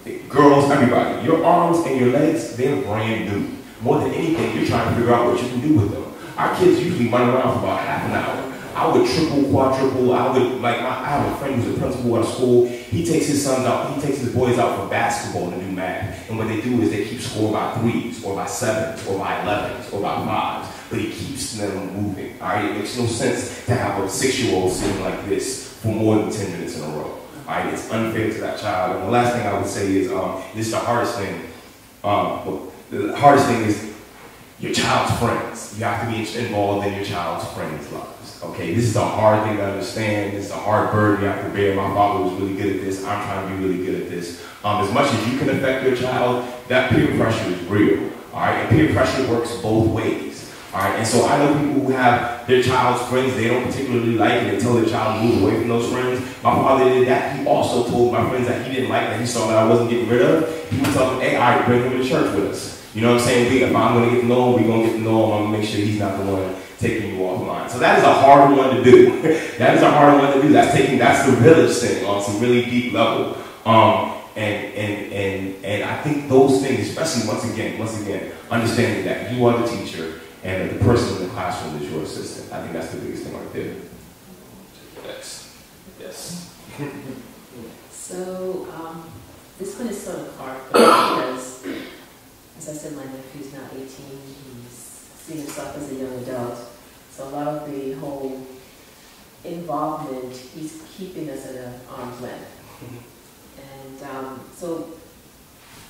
boys, girls, everybody, your arms and your legs, they're brand new. More than anything, you're trying to figure out what you can do with them. Our kids usually run around for about half an hour. I would triple, quadruple. I have a friend who's a principal at a school. He takes his boys out for basketball to do math. And what they do is they keep score by 3s, or by 7s, or by 11s, or by 5s. But he keeps them moving. All right, it makes no sense to have a 6-year-old sitting like this for more than 10 minutes in a row. All right, it's unfair to that child. And the last thing I would say is, this is the hardest thing. The hardest thing is your child's friends. You have to be involved in your child's friends' lives. Okay, this is a hard thing to understand. This is a hard burden you have to bear. My father was really good at this. I'm trying to be really good at this. As much as you can affect your child, that peer pressure is real. All right, and peer pressure works both ways. All right, and so I know people who have their child's friends they don't particularly like, and until their child moves away from those friends. My father did that. He also told my friends that he didn't like, that he saw that I wasn't getting rid of. He would tell them, hey, all right, bring him to church with us. You know what I'm saying? If I'm going to get to know him, we're going to get to know him. I'm going to make sure he's not the one taking you offline. So that is a hard one to do. That is a hard one to do. That's the village thing on some really deep level. And I think those things, especially once again, understanding that you are the teacher and that the person in the classroom is your assistant. I think that's the biggest thing right there. Yes. So, this one is sort of hard because, as I said, my nephew's now 18. He's seeing himself as a young adult. So a lot of the whole involvement, he's keeping us at an arm's length. And so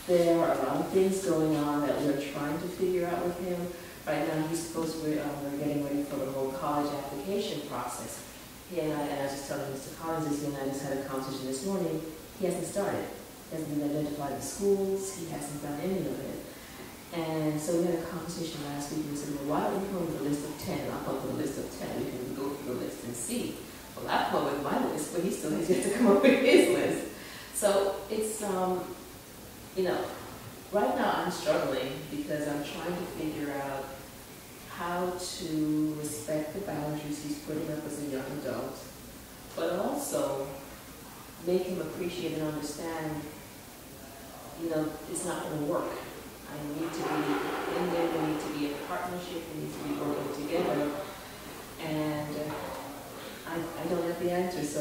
there are a lot of things going on that we're trying to figure out with him. Right now, we're getting ready for the whole college application process. And I was just telling Mr. Collins this, and I just had a conversation this morning. He hasn't started. He hasn't been identified the schools. He hasn't done any of it. And so we had a conversation last week, and we said, well, why don't we go with the list of 10? I'll come up with a list of 10. We can go through the list and see. Well, I've come up with my list, but he still has yet to come up with his list. So it's, right now I'm struggling because I'm trying to figure out how to respect the boundaries he's putting up as a young adult, but also make him appreciate and understand, it's not going to work. I need to be in there, we need to be in partnership, we need to be working together, and I don't have the answer, so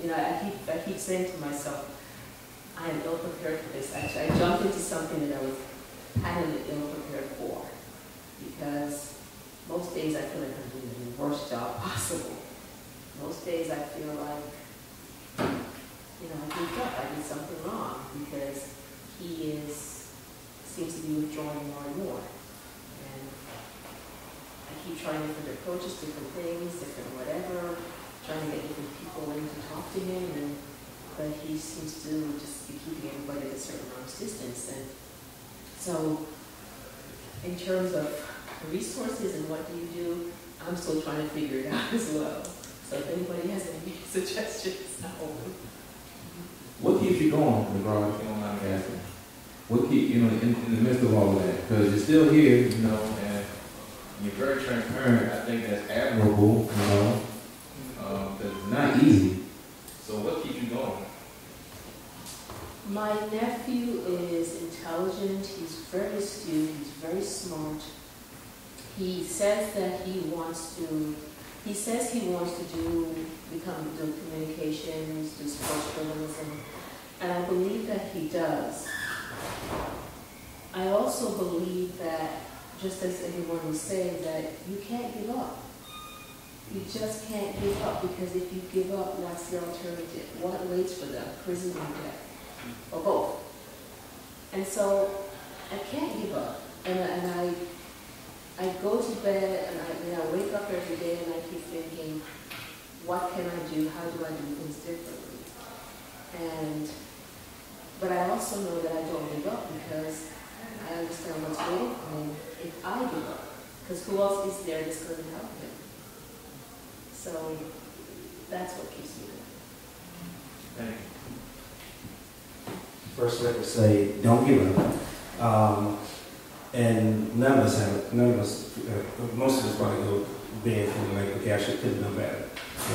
I keep saying to myself, I am ill prepared for this. Actually, I jumped into something that I was kind of ill prepared for, because most days I feel like I'm doing the worst job possible. Most days I feel like, I goofed up, I did something wrong, because he seems to be withdrawing more and more. And I keep trying different approaches, different things, different whatever, trying to get different people in to talk to him, but he seems to just be keeping everybody at a certain arm's distance. And so, in terms of resources and what do you do, I'm still trying to figure it out as well. So if anybody has any suggestions, I'm open. What keeps you going, McGraw, if you don't mind me asking? What keep, in the midst of all of that? Because you're still here, and you're very transparent. I think that's admirable, because it's not easy. So what keeps you going? My nephew is intelligent, he's very astute, he's very smart. He says that he wants to do communications, do sports journalism, and I believe that he does. I also believe that, just as everyone was saying, that you can't give up. You just can't give up, because if you give up, what's the alternative? What waits for them? Prison or death? Or both. And so I can't give up. And I go to bed and I wake up every day and I keep thinking, what can I do? How do I do things differently? But I also know that I don't give up, because I understand what's waiting for me if I give up. Because who else is there that's going to help him? So that's what keeps me going. Thank you. First, let me say, don't give up. And none of us, most of us probably go to bed feeling like, okay, I could have done better.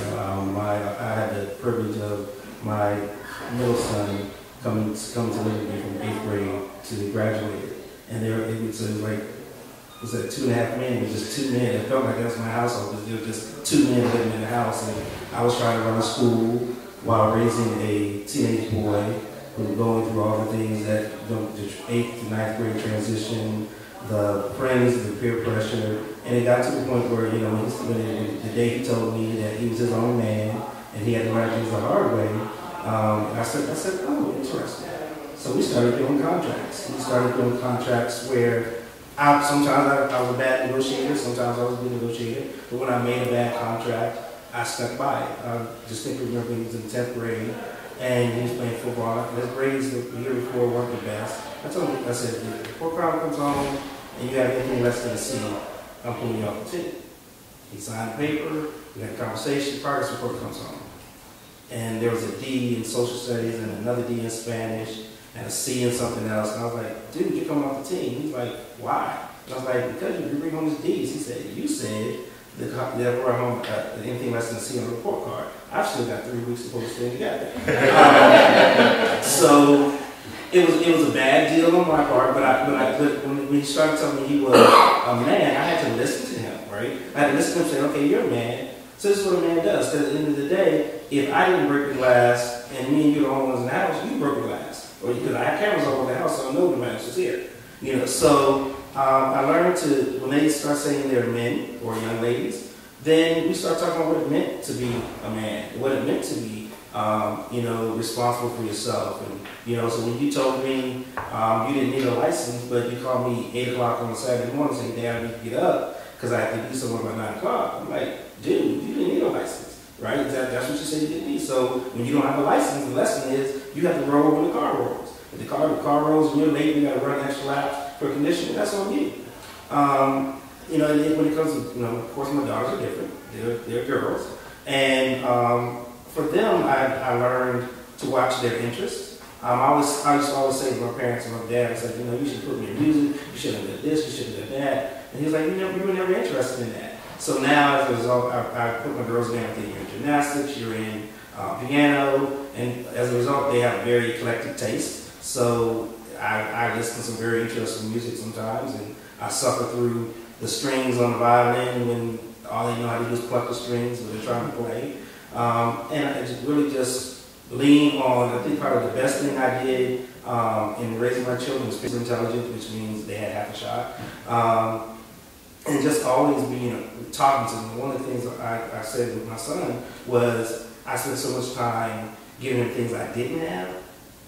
I had the privilege of my middle son come to live with me from 8th grade to graduate. And it was like, was that 2.5 men? It was just 2 men. It felt like that was my household, because there were just 2 men living in the house. And I was trying to run a school while raising a teenage boy who was going through all the things that the 8th to 9th grade transition, the friends, the peer pressure. And it got to the point where, when the day he told me that he was his own man and he had to learn things the hard way, I said, oh, interesting. So we started doing contracts. We started doing contracts where sometimes I was a bad negotiator, sometimes I was a good negotiator, but when I made a bad contract, I stuck by it. I distinctly remember he was in 10th grade, and he was playing football, and his grades the year before weren't the best. I told him, I said, if the poor crowd comes home and you have anything less than a C, I'm pulling you off the team. He signed the paper, we had a conversation, progress report comes home. And there was a D in social studies and another D in Spanish, and a C in something else. And I was like, dude, you're coming off the team. He's like, why? And I was like, because you bring home his D's. He said, you said they'll brought home anything less than a C on the report card. I've still got 3 weeks to pull this thing together. So it was a bad deal on my part, but when he started telling me he was a man, I had to listen to him, right? I had to listen to him say, okay, you're a man, so this is what a man does. Because at the end of the day, if I didn't break the glass and me and you are the only ones in the house, you broke the glass. Or because I have cameras all over the house, so I know the man was here. You know, so I learned to, when they start saying they're men or young ladies, then we start talking about what it meant to be a man, what it meant to be, you know, responsible for yourself. And, you know, so when you told me you didn't need a license, but you called me 8 o'clock on a Saturday morning saying, Dad, I need to get up because I have to do something by 9 o'clock. I'm like, dude, you didn't need a license, right? That's what you said you didn't need. So when you don't have a license, the lesson is you have to roll when the car rolls. If the car rolls and you're late, you got to run extra laps for conditioning, that's on you. You know, and when it comes to, you know, of course my daughters are different. They're girls. And for them, I learned to watch their interests. I used to always say to my parents and my dad, I said, you know, you should put me in music, you should have done this, you should have done that. And he was like, you were never interested in that. So now, as a result, I put my girls down. You're in gymnastics, you're in piano, and as a result, they have a very eclectic taste. So I listen to some very interesting music sometimes, and I suffer through the strings on the violin when all they know how to do is pluck the strings when they're trying to play. And I just lean on, I think part of the best thing I did in raising my children was physical intelligence, which means they had half a shot. And just always being talking to them. One of the things I said with my son was I spent so much time giving him things I didn't have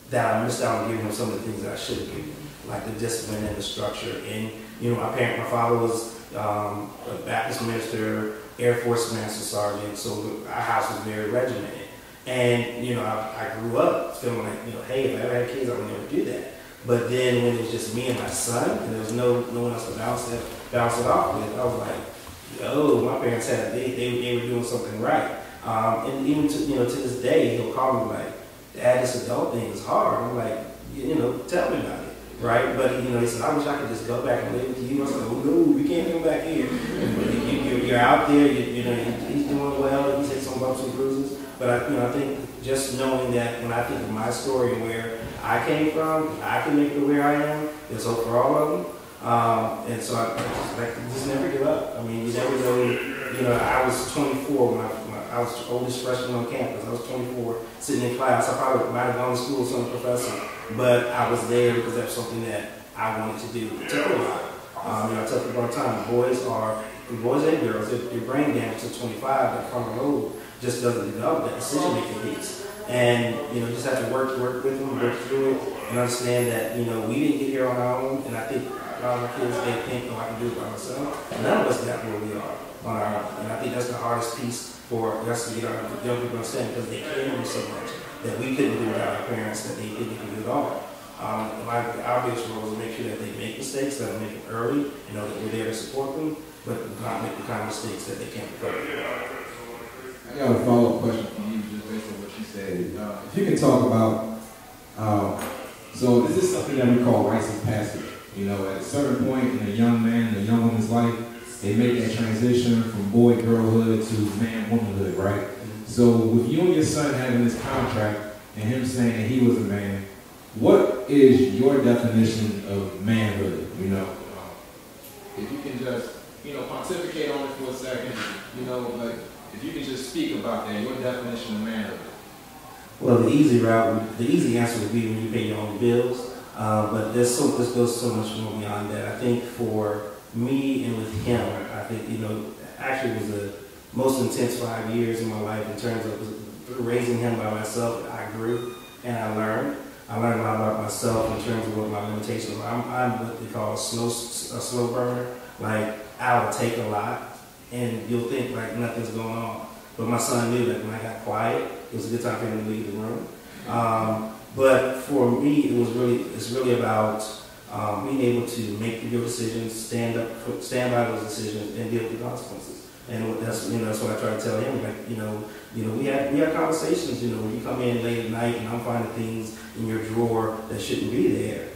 that I missed out on giving him some of the things that I should have given him, like the discipline and the structure. And, you know, my father was a Baptist minister, Air Force Master Sergeant, so our house was very regimented. And, you know, I grew up feeling like, you know, hey, if I ever had kids, I would never do that. But then when it was just me and my son, and there was no one else to bounce it off with, I was like, yo, my parents they were doing something right. And even to this day, he'll call me like, Dad, this adult thing is hard. I'm like, you know, tell me about it, right? But you know, he said, I wish I could just go back and live with you. I said, oh no, we can't come back here. You're out there. You know, he's doing well. He's had some bumps and bruises. But I think just knowing that when I think of my story and where I came from, I can make it where I am. There's hope for all of them. And so I just never give up. I mean, you never know. You know, I was 24 when I was the oldest freshman on campus. I was 24, sitting in class. I probably might have gone to school with some professor, but I was there because that's something that I wanted to do. It took a lot. You know, I tell people all the time, boys and girls, their brain damage to 25, that frontal lobe just doesn't develop that decision-making piece. And, you know, just have to work with them, work through it, and understand that, you know, we didn't get here on our own, and I think a lot of our kids, they think, oh, I can do it by myself. None of us got where we are on our own. And I think that's the hardest piece for us to get our young people to understand, because they carry so much that we couldn't do without our parents, that they didn't do it all. Our biggest role is to make sure that they make mistakes, that they make them early, and know that we're there to support them, but not make the kind of mistakes that they can't recover. I got a follow-up question for you, just based on what you said. If you can talk about, so this is something that we call rites of passage. You know, at a certain point in a young man and a young woman's life, they make that transition from boy girlhood to man womanhood, right? So with you and your son having this contract and him saying that he was a man, what is your definition of manhood? You know, if you can just, you know, pontificate on it for a second, you know, like if you can just speak about that, your definition of manhood. Well, the easy answer would be when you pay your own bills. But this goes so much more beyond that. I think for me and with him, I think, you know, actually it was the most intense 5 years in my life in terms of raising him by myself. I grew and I learned. I learned a lot about myself in terms of what my limitations were. I'm what they call a slow burner. Like, I'll take a lot and you'll think like nothing's going on. But my son knew that when I got quiet, it was a good time for him to leave the room. But for me, it's really about being able to make your decisions, stand by those decisions, and deal with the consequences. And that's what I try to tell him. Like, you know, we have conversations. You know, when you come in late at night and I'm finding things in your drawer that shouldn't be there,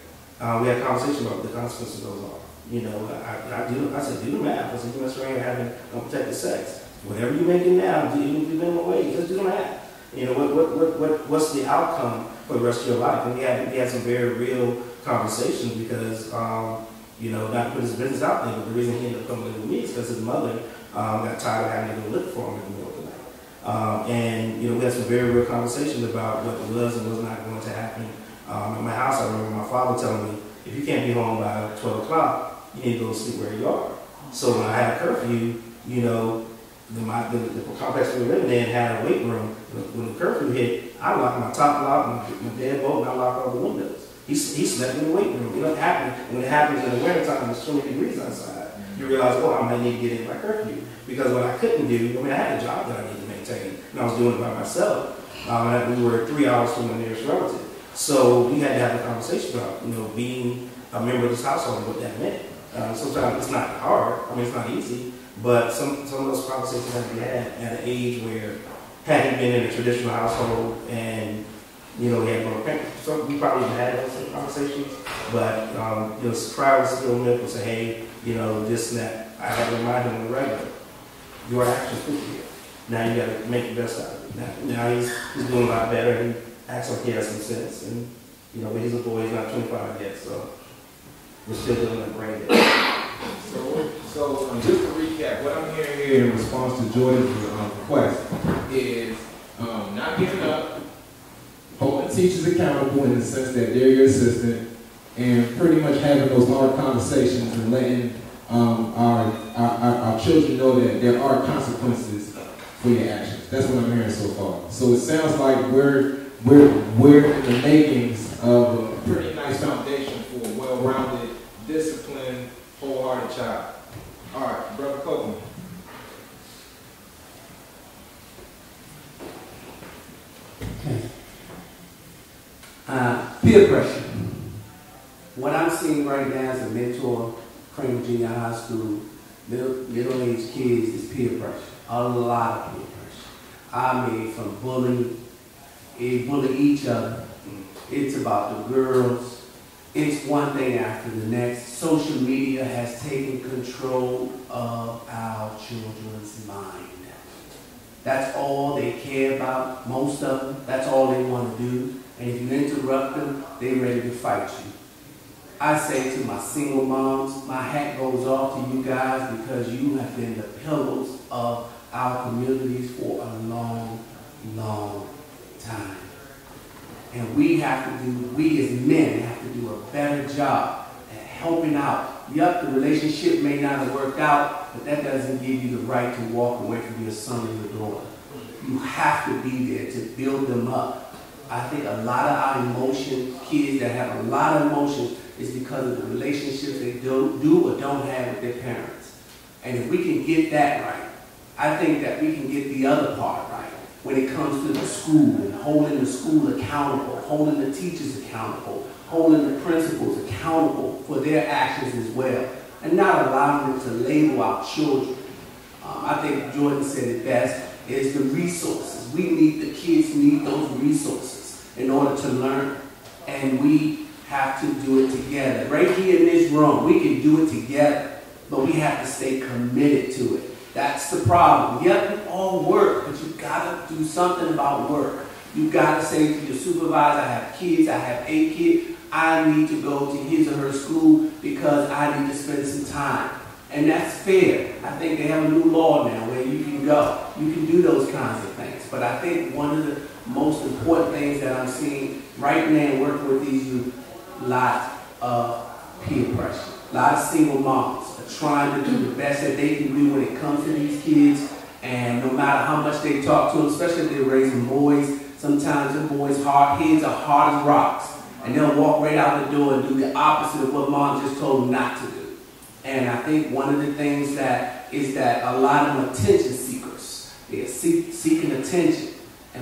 we had a conversation about what the consequences of those are. You know, I said, do the math. I said, you must be having unprotected sex. Whatever you're making now, even if you've been away, just do the math. You know, what's the outcome for the rest of your life? And we had some very real conversations because, you know, not to put his business out there, but the reason he ended up coming with me is because his mother got tired of having to go look for him in the middle of the night. And, you know, we had some very real conversations about what was and was not going to happen. At my house, I remember my father telling me, if you can't be home by 12 o'clock, you need to go to sleep where you are. So when I had a curfew, you know, the complex we were living in had a weight room. When the curfew hit, I locked my top lock, my deadbolt, and I locked all the windows. He slept in the weight room. You know what happened? When it happens in the wintertime, it's so many degrees outside. You realize, oh, I might need to get in my curfew. Because what I couldn't do, I mean, I had a job that I needed to maintain, and I was doing it by myself. We were 3 hours from the nearest relative. So we had to have a conversation about, you know, being a member of this household and what that meant. Sometimes it's not hard. I mean, it's not easy. But some of those conversations have to be had at an age where, had he been in a traditional household and, you know, we had more parents, so we probably had those conversations. But, you know, pride was still myth and say, hey, you know, this and that. I had to remind him on the regular. Your actions put you here. Now you got to make the best out of it. Now he's doing a lot better. He acts like he has some sense. And, you know, but he's a boy. He's not 25 yet, so we're still doing that brain dead. So just to recap, what I'm hearing here in response to Jordan's request is not giving up, holding teachers accountable in the sense that they're your assistant, and pretty much having those hard conversations and letting our children know that there are consequences for your actions. That's what I'm hearing so far. So it sounds like we're in the makings of a pretty nice foundation for a well-rounded, disciplined, wholehearted child. All right, Brother Copeland. Okay. Peer pressure. What I'm seeing right now as a mentor, Kramer Junior High School, middle-aged kids is peer pressure. A lot of peer pressure. I mean, from bullying, they bully each other. It's about the girls. It's one thing after the next. Social media has taken control of our children's mind. That's all they care about, most of them. That's all they want to do. And if you interrupt them, they're ready to fight you. I say to my single moms, my hat goes off to you guys because you have been the pillars of our communities for a long, long time. And we have to do, we as men have to do a better job at helping out. Yup, the relationship may not have worked out, but that doesn't give you the right to walk away from your son or your daughter. You have to be there to build them up. I think a lot of our emotions, kids that have a lot of emotions, is because of the relationships they do or don't have with their parents. And if we can get that right, I think that we can get the other part right. When it comes to the school and holding the school accountable, holding the teachers accountable, holding the principals accountable for their actions as well, and not allowing them to label our children. I think Jordan said it best, is the resources. We need, the kids need those resources in order to learn, and we have to do it together. Right here in this room, we can do it together, but we have to stay committed to it. That's the problem. Yep, we all work, but you've got to do something about work. You've got to say to your supervisor, I have kids, I have a kid, I need to go to his or her school because I need to spend some time. And that's fair. I think they have a new law now where you can go. You can do those kinds of things. But I think one of the most important things that I'm seeing right now working with these youth, lots of peer pressure. A lot of single moms are trying to do the best that they can do when it comes to these kids, and no matter how much they talk to them, especially if they're raising boys, sometimes the boys' heads are hard as rocks, and they'll walk right out the door and do the opposite of what mom just told them not to do. And I think one of the things that is that a lot of them are attention seekers. They're seeking attention,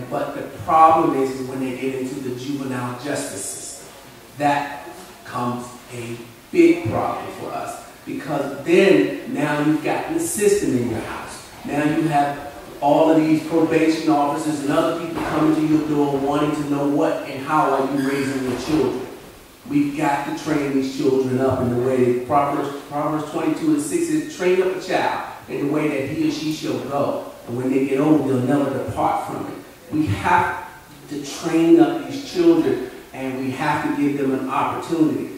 but the problem is when they get into the juvenile justice system, that becomes a big problem for us, because then now you've got the system in your house. Now you have all of these probation officers and other people coming to your door wanting to know what and how are you raising your children. We've got to train these children up in the way that Proverbs 22:6 is, train up a child in the way that he or she shall go. And when they get old, they'll never depart from it. We have to train up these children, and we have to give them an opportunity.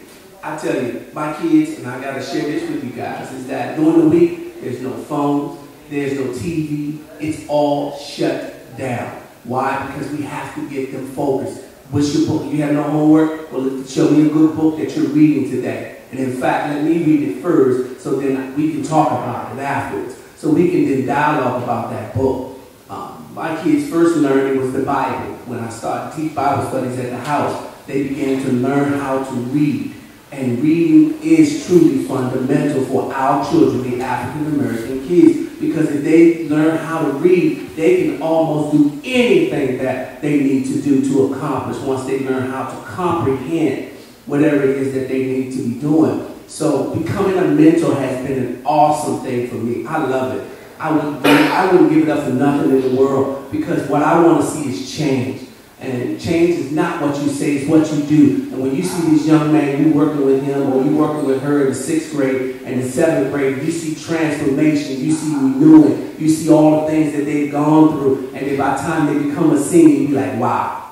I tell you, my kids, and I got to share this with you guys, is that during the week, there's no phones, there's no TV, it's all shut down. Why? Because we have to get them focused. What's your book? You have no homework? Well, show me a good book that you're reading today. And in fact, let me read it first, so then we can talk about it afterwards. So we can then dialogue about that book. My kids' first learning was the Bible. When I started to teach Bible studies at the house, they began to learn how to read. And reading is truly fundamental for our children, the African American kids, because if they learn how to read, they can almost do anything that they need to do to accomplish once they learn how to comprehend whatever it is that they need to be doing. So becoming a mentor has been an awesome thing for me. I love it. I wouldn't give it up for nothing in the world, because what I want to see is change. And change is not what you say, it's what you do. And when you see this young man, you working with him or you working with her in the 6th grade and the 7th grade, you see transformation, you see renewing, you see all the things that they've gone through. And then by the time they become a senior, you be like, wow,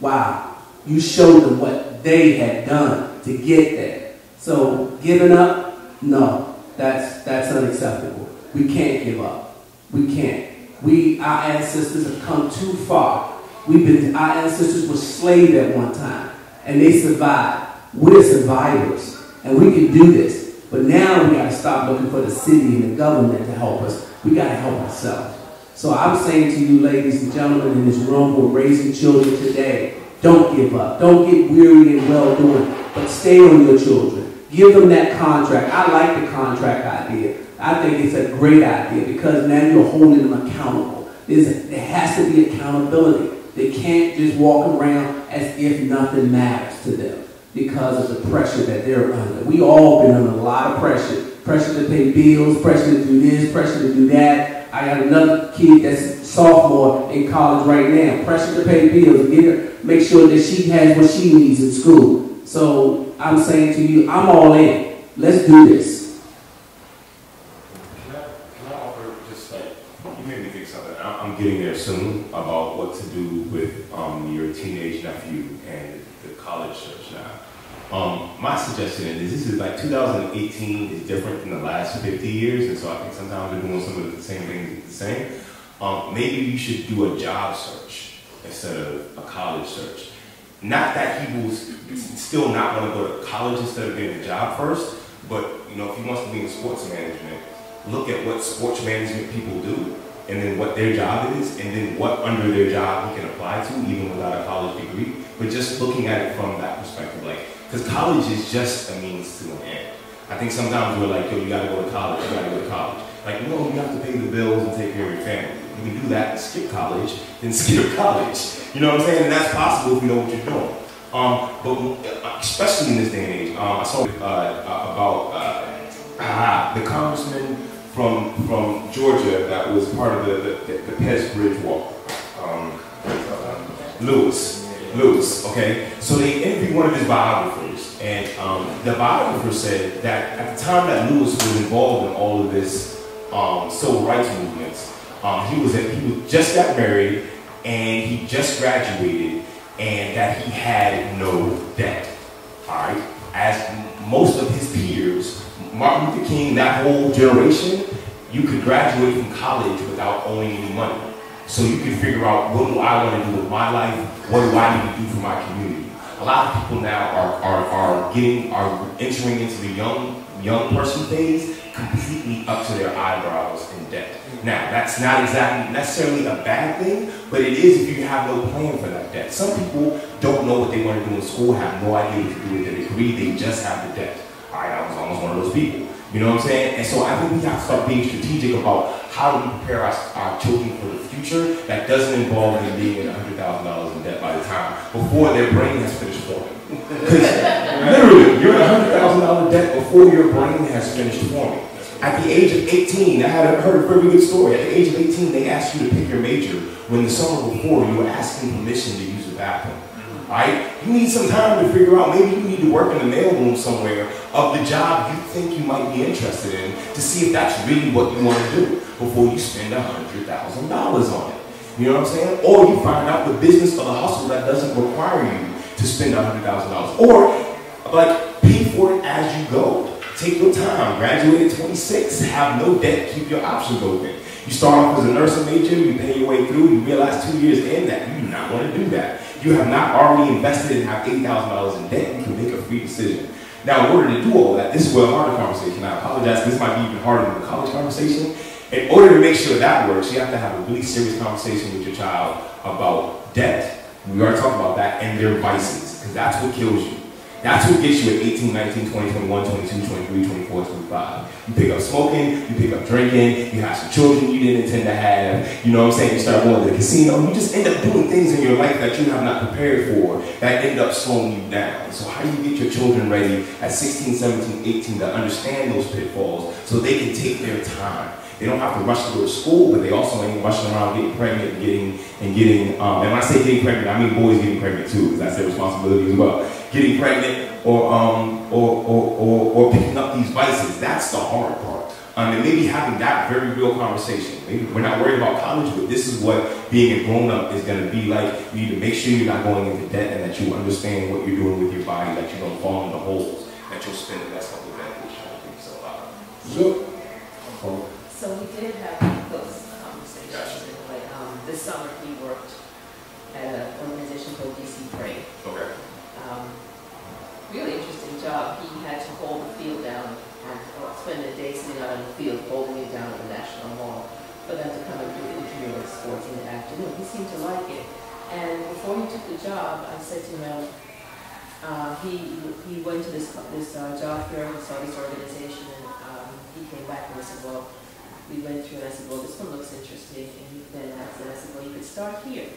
wow. You showed them what they had done to get there. So giving up, no, that's unacceptable. We can't give up. We can't. Our ancestors have come too far. Our ancestors were slaves at one time, and they survived. We're survivors, and we can do this. But now we got to stop looking for the city and the government to help us. We got to help ourselves. So I'm saying to you, ladies and gentlemen in this room who are raising children today, don't give up. Don't get weary in well-doing, but stay on your children. Give them that contract. I like the contract idea. I think it's a great idea because now you're holding them accountable. There has to be accountability. They can't just walk around as if nothing matters to them because of the pressure that they're under. We all been under a lot of pressure. Pressure to pay bills, pressure to do this, pressure to do that. I got another kid that's sophomore in college right now. Pressure to pay bills, make sure that she has what she needs in school. So I'm saying to you, I'm all in. Let's do this. I'm getting there soon about what to do with your teenage nephew and the college search now. My suggestion is this is like 2018 is different than the last 50 years, and so I think sometimes we're doing some of the same things the same. Maybe you should do a job search instead of a college search. Not that he will still not want to go to college instead of getting a job first, but you know, if he wants to be in sports management, look at what sports management people do, and then what their job is, and then what under their job he can apply to, even without a college degree. But just looking at it from that perspective, like, because college is just a means to an end. I think sometimes we're like, yo, you gotta go to college, you gotta go to college. Like, no, you have to pay the bills and take care of your family. You can do that and skip college, then skip college. You know what I'm saying? And that's possible if you know what you're doing. But especially in this day and age, I saw about the congressman from Georgia that was part of the Pez Bridge Walk. Lewis, okay? So they interviewed one of his biographers, and the biographer said that at the time that Lewis was involved in all of this civil rights movements, he was just got married, and he just graduated, and that he had no debt, all right? As most of his peers, Martin Luther King, that whole generation, you could graduate from college without owing any money. So you can figure out, what do I want to do with my life? What do I need to do for my community? A lot of people now are entering into the young person phase completely up to their eyebrows in debt. Now, that's not exactly necessarily a bad thing, but it is if you have no plan for that debt. Some people don't know what they want to do in school, have no idea what to do with their degree, they just have the debt. I was almost one of those people. You know what I'm saying? And so I think we have to start being strategic about how do we prepare our children for the future that doesn't involve them being in $100,000 in debt by the time, before their brain has finished forming. Because literally, you're in $100,000 debt before your brain has finished forming. At the age of 18, I heard a very good story. At the age of 18, they asked you to pick your major when the summer before you were asking permission to use the bathroom. right? You need some time to figure out, maybe you need to work in the mailroom somewhere of the job you think you might be interested in to see if that's really what you want to do before you spend $100,000 on it. You know what I'm saying? Or you find out the business of the hustle that doesn't require you to spend $100,000. Or, like, pay for it as you go. Take your time. Graduate at 26. Have no debt. Keep your options open. You start off as a nursing major. You pay your way through. You realize 2 years in that you do not want to do that. You have not already invested and have $8,000 in debt. You can make a free decision. Now, in order to do all that, this is a harder conversation. I apologize. This might be even harder than the college conversation. In order to make sure that works, you have to have a really serious conversation with your child about debt. We already talked about that, and their vices, because that's what kills you. That's what gets you at 18, 19, 20, 21, 22, 23, 24, 25. You pick up smoking, you pick up drinking, you have some children you didn't intend to have, you know what I'm saying? You start going to the casino, you just end up doing things in your life that you have not prepared for that end up slowing you down. So how do you get your children ready at 16, 17, 18 to understand those pitfalls so they can take their time? They don't have to rush to go to school, but they also ain't rushing around getting pregnant and getting, and when I say getting pregnant, I mean boys getting pregnant too, because that's their responsibility as well. Getting pregnant or picking up these vices, that's the hard part. And maybe having that very real conversation. Maybe we're not worried about college, but this is what being a grown-up is going to be like. You need to make sure you're not going into debt and that you understand what you're doing with your body, that you don't fall into holes, that you'll spend the next couple of decades trying to figure yourself out. So we did have those conversations. Gotcha. Like, this summer he worked at an organization called DC Pray. Okay. Really interesting job. He had to hold the field down and spend a day sitting out on the field holding it down at the National Mall for them to come and do intramural sports in the afternoon. He seemed to like it. And before he took the job, I said to him, he went to this job fair, he saw this organization, and he came back and I said, well, we went through and I said, well, this one looks interesting. And then I said, well, you could start here.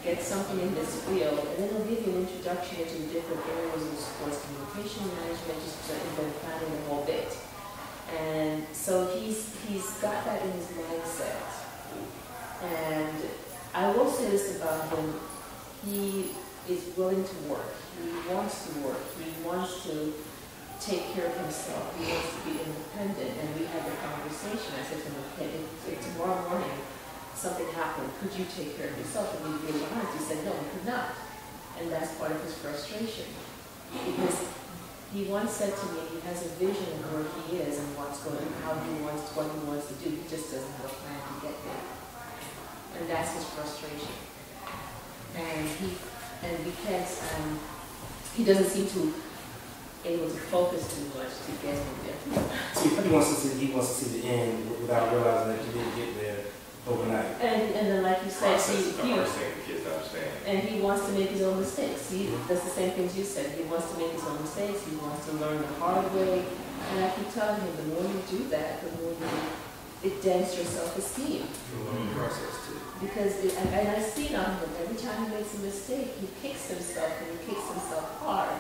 Get something in this field, and then it'll give you an introduction into different areas of sports communication management, just even planning the whole bit. And so he's got that in his mindset. And I will say this about him, he is willing to work. He wants to work. He wants to take care of himself. He wants to be independent. And we had the conversation. I said to him, okay, if tomorrow morning something happened, could you take care of yourself? And he really honest. He said, no, he could not. And that's part of his frustration. Because he once said to me, he has a vision of where he is and what's going on, what he wants to do. He just doesn't have a plan to get there. And that's his frustration. And he doesn't seem to able to focus too much to get him there. So he wants to see the end without realizing that you didn't get there overnight. And then, like you said, he wants to make his own mistakes. That's the same things you said. He wants to make his own mistakes. He wants to learn the hard way. And I keep telling him, the more you do that, the more it dents your self-esteem. Because, and I've seen on him, every time he makes a mistake, he kicks himself and he kicks himself hard.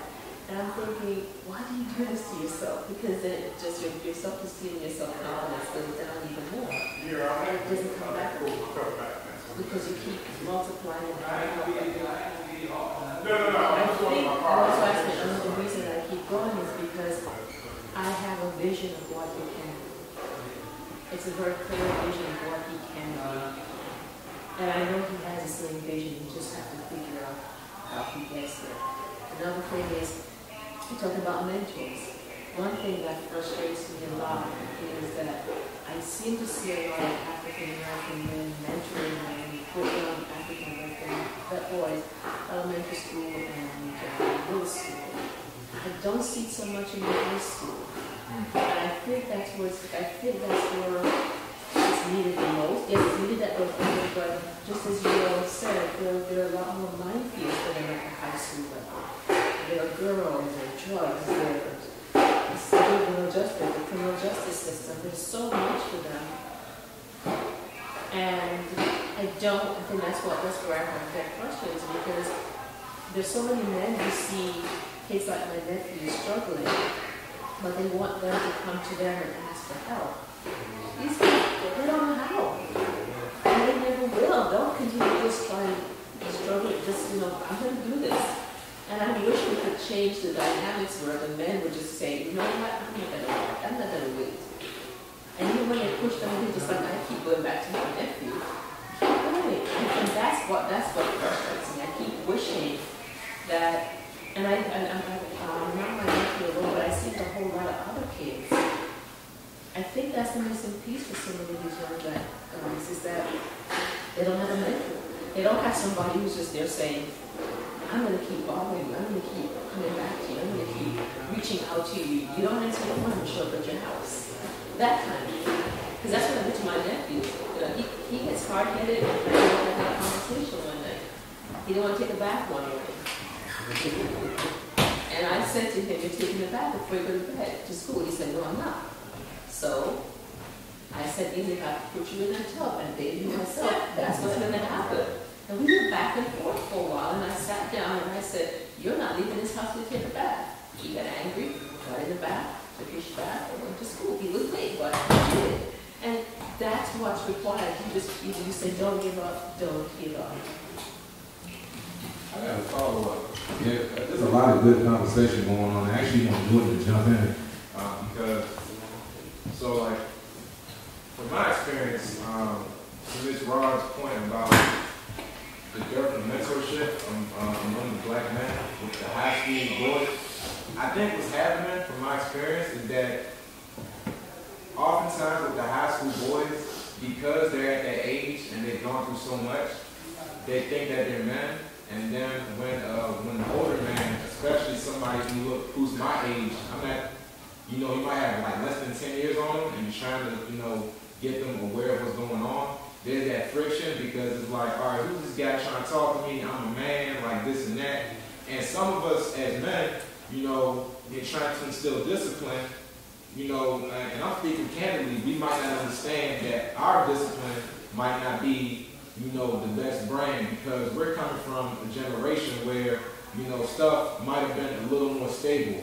And I'm thinking, why do you do this to yourself? Because then it just your self-esteem and your self-confidence goes down even more. And it doesn't come back because you keep multiplying and adding up. I think also another reason I keep going is because I have a vision of what he can be. It's a very clear vision of what he can be. And I know he has the same vision. You just have to figure out how he gets there. Another thing is, we talk about mentors. One thing that frustrates me a lot is that I seem to see a lot of African American men mentoring men, young African American boys, elementary school and middle school. I don't see it so much in the high school. And I think that's where it's needed the most. Yes, it's needed at the level, but just as you all said, there are a lot more minefields for them at the high school level. There are girls, there are drugs, there's the criminal justice system. There's so much for them. And I think that's where I get frustrated, because there's so many men who see kids like my nephew struggling, but they want them to come to them and ask for help. These people, they don't know how. And they never will. They'll continue to just try and struggled, just, I'm going to do this. And I wish we could change the dynamics where the men would just say, you know what, I'm not going to wait. And even when they push them, they're just like, I keep going back to my nephew. Right. And that's what frustrates me. I keep wishing that, and I'm not my nephew alone, but I see a whole lot of other kids. I think that's the missing piece for some of these young guys, is that they don't have a mentor. They don't have somebody who's just there saying, I'm going to keep bothering you. I'm going to keep coming back to you. I'm going to keep reaching out to you. You don't answer your phone, I'm show up at your house. That kind of thing. Because that's what I did to my nephew. He gets hard-headed. I had a conversation one night. He didn't want to take a bath one morning. And I said to him, you're taking a bath before you go to bed, to school. He said, no, I'm not. So I said, even if I put you in a tub and bathe you myself, that's what's going to happen. And we went back and forth for a while, and I sat down and I said, you're not leaving this house to take a bath. He got angry, got in the bath, took his bath, and went to school. He was late, but he did. And that's what's required. You say, don't give up, don't give up. I got a follow-up. Yeah, there's a lot of good conversation going on. I actually want Jordan to jump in because, so like, from my experience, to Ms. Rod's point about the dearth of mentorship among the black men with the high school boys, I think what's happening from my experience is that oftentimes with the high school boys, because they're at that age and they've gone through so much, they think that they're men. And then when the older man, especially somebody who's my age, I'm not, you might have like less than 10 years on them, and you're trying to, get them aware of what's going on. There's that friction because it's like, all right, who's this guy trying to talk to me? I'm a man, like this and that. And some of us as men, they're trying to instill discipline, and I'm speaking candidly, we might not understand that our discipline might not be, the best brand because we're coming from a generation where, stuff might have been a little more stable,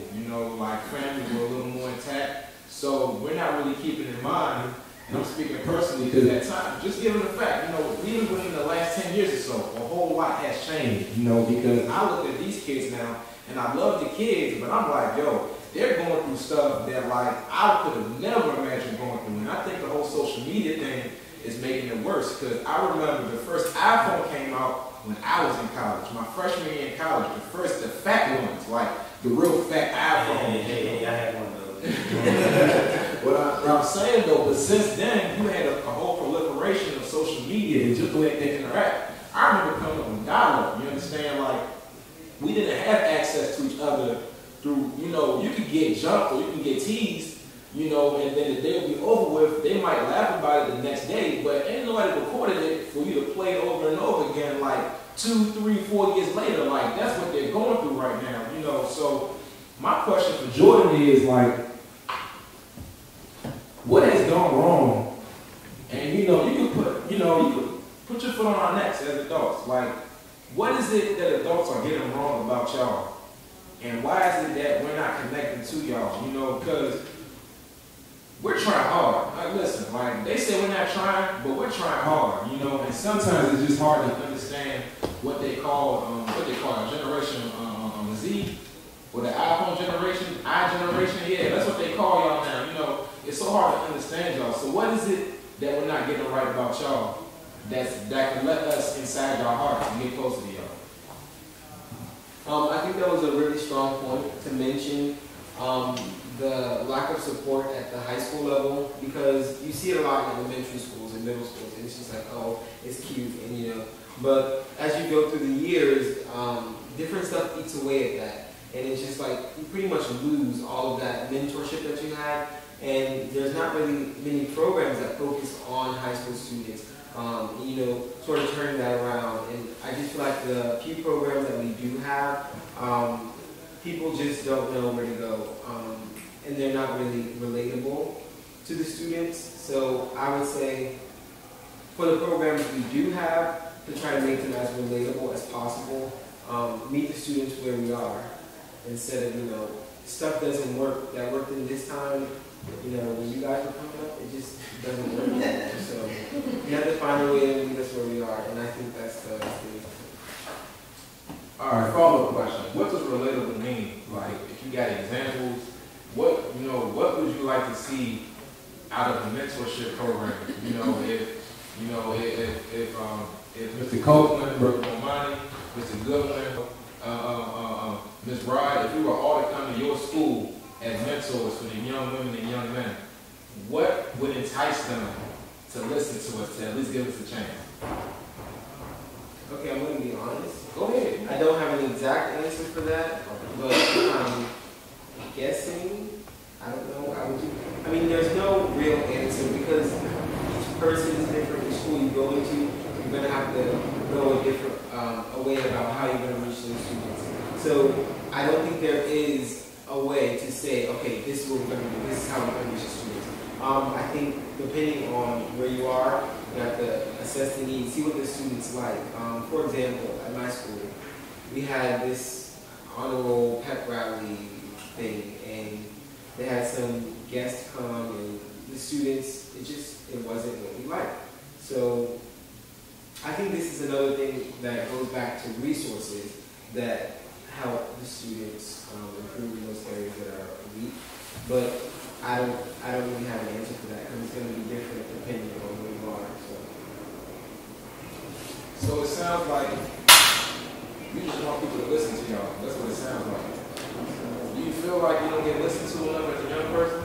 like families were a little more intact. So we're not really keeping in mind, and I'm speaking personally because at time, just given the fact, even within the last 10 years or so, a whole lot has changed, because I look at these kids now, and I love the kids, but I'm like, yo, they're going through stuff that like I could have never imagined going through. And I think the whole social media thing is making it worse because I remember the first iPhone came out when I was in college. My freshman year in college, the fat ones, like the real fat iPhone. Hey, I had one of those. What I'm saying though, but since then, you had a whole proliferation of social media and just the way they interact. I remember coming up with dial-up, you understand? Like, we didn't have access to each other through, you could get jumped or you can get teased, and then the day will be over with. They might laugh about it the next day, but ain't nobody recorded it for you to play it over and over again, like 2, 3, 4 years later. Like, that's what they're going through right now, So my question for Jordan is, like, what has gone wrong? And, you could put your foot on our necks as adults. Like, what is it that adults are getting wrong about y'all? And why is it that we're not connecting to y'all? Because we're trying hard. Like, listen, like, they say we're not trying, but we're trying hard, and sometimes it's just hard to understand what they call a generation Z, or the iPhone generation, yeah, that's what they call y'all now, It's so hard to understand y'all. So what is it that we're not getting right about y'all that can let us inside y'all hearts and get closer to y'all? I think that was a really strong point to mention the lack of support at the high school level, because you see it a lot in elementary schools and middle schools, and it's just like, oh, it's cute, and but as you go through the years, different stuff eats away at that, and it's just like you pretty much lose all of that mentorship that you had, and there's not really many programs that focus on high school students. Sort of turning that around. And I just feel like the few programs that we do have, people just don't know where to go. And they're not really relatable to the students. So I would say for the programs we do have, to try to make them as relatable as possible, meet the students where we are. Instead of, stuff doesn't work, that worked in this time, when you guys were coming up, it just doesn't work anymore. So you have to find a way to meet us where we are, and I think that's the All right, follow-up question. What does relatable mean? Like, if you got examples, what would you like to see out of a mentorship program? If Mr. Copeland, Brother Bomani, Mr. Goodwin, Ms. Ride, if we were all to come to your school as mentors for the young women and young men, what would entice them to listen to us, to at least give us a chance? Okay, I'm going to be honest. Go ahead. I don't have an exact answer for that, but I'm guessing. I don't know. I mean, there's no real answer because each person is different. The school you go into, you're going to have to go a different a way about how you're going to reach those students. So I don't think there is a way to say, okay, this is what we're going to do. This is how we're going to reach the students. I think depending on where you are, you have to assess the needs, see what the students like. For example, at my school, we had this honor roll pep rally thing, and they had some guests come, and the students, it wasn't what we liked. So I think this is another thing that goes back to resources that help the students improve in those areas that are weak. But I don't really have an answer for that because it's going to be different depending on where you are. So it sounds like you just want people to listen to y'all. That's what it sounds like. Do you feel like you don't get listened to enough as a young person?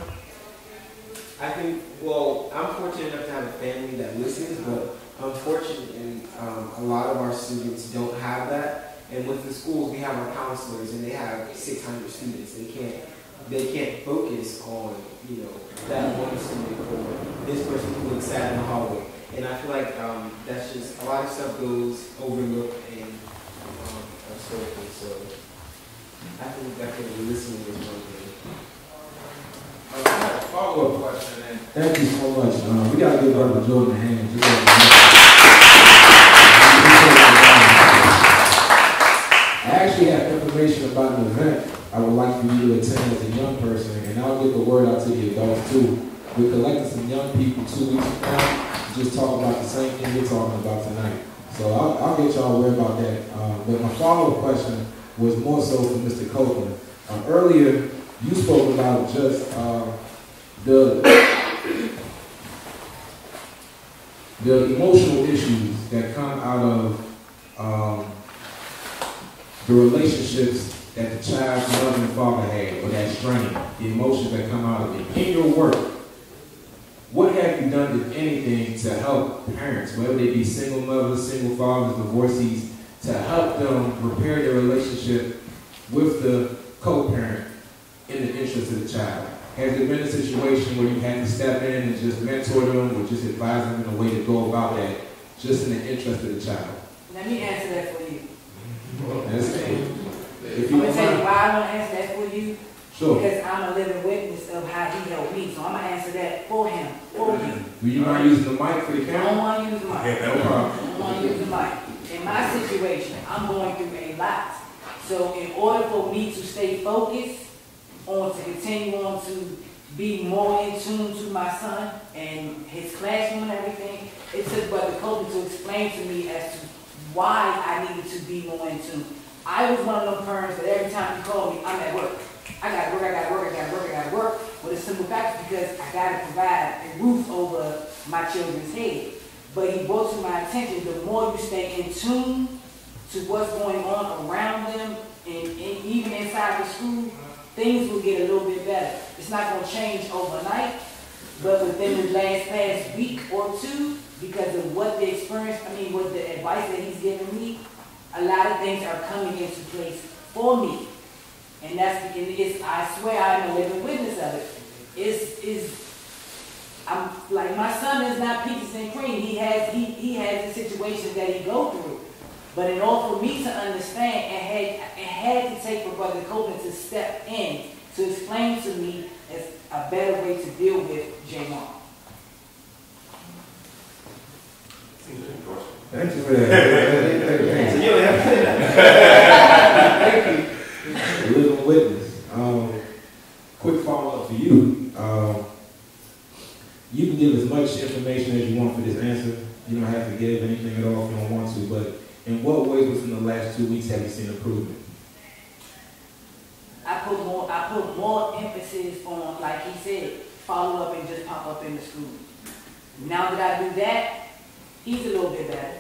I think, well, I'm fortunate enough to have a family that listens, but unfortunately, a lot of our students don't have that. And with the schools, we have our counselors, and they have 600 students. They can't focus on, that one student or this person who looks sad in the hallway. And I feel like that's just, a lot of stuff goes overlooked and unspoken. So I think definitely listening is one thing. I have a follow-up question. And thank you so much. We got to give Brother Jordan a hand. I actually have information about an event I would like for you to attend as a young person, and I'll get the word out to the adults too. We're collecting some young people 2 weeks from now to just talk about the same thing we're talking about tonight. So I'll get y'all aware about that. But my follow-up question was more so for Mr. Copeland. Earlier, you spoke about just the emotional issues that come out of the relationships that the child's mother and father had, or that strain, the emotions that come out of it. In your work, what have you done, if anything, to help parents, whether they be single mothers, single fathers, divorcees, to help them repair their relationship with the co-parent in the interest of the child? Has there been a situation where you had to step in and just mentor them or just advise them in a way to go about that, just in the interest of the child? Let me answer that for you. That's it. I'm going to tell you why I want to answer that for you. Sure. Because I'm a living witness of how he helped me. So I'm going to answer that for him, for you. Do you mind using the mic for the I camera? don't want to use the mic. Yeah, no problem. I don't want to use the mic. In my situation, I'm going through a lot. So in order for me to stay focused on to continue on to be more in tune to my son and his classroom and everything, it took Brother Kobe to explain to me as to why I needed to be more in tune. I was one of those parents that every time he called me, I'm at work. I got to work, I got to work, I got to work, I got to work. Well, the simple fact is because I got to provide a roof over my children's head. But he brought to my attention, the more you stay in tune to what's going on around them and even inside the school, things will get a little bit better. It's not going to change overnight, but within the past week or two, because of what the experience, what the advice that he's given me, a lot of things are coming into place for me. And I swear I'm a living witness of it. I'm like, my son is not peaches and cream. He has the situations that he go through. But in order for me to understand, it had to take for Brother Copeland to step in to explain to me as a better way to deal with J-Mom. Thank you for that. So you don't have to say that. Thank you. Living witness. Quick follow-up for you. You can give as much information as you want for this answer. You don't have to give anything at all if you don't want to, but In what ways within the last 2 weeks have you seen improvement? I put more emphasis on, like he said, follow up and just pop up in the school. Now that I do that, he's a little bit better.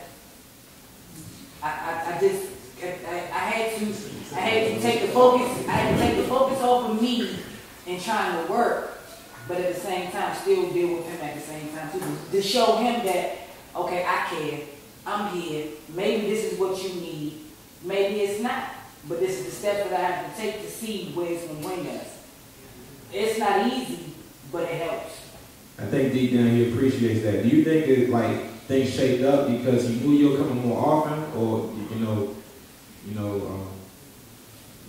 I had to take the focus. I had to take the focus off of me and trying to work, but at the same time still deal with him at the same time too, to show him that, okay, I care. I'm here. Maybe this is what you need. Maybe it's not. But this is the step that I have to take to see where it's going to bring us. It's not easy, but it helps. I think deep down he appreciates that. Do you think that like things shaped up because he knew you were coming more often, or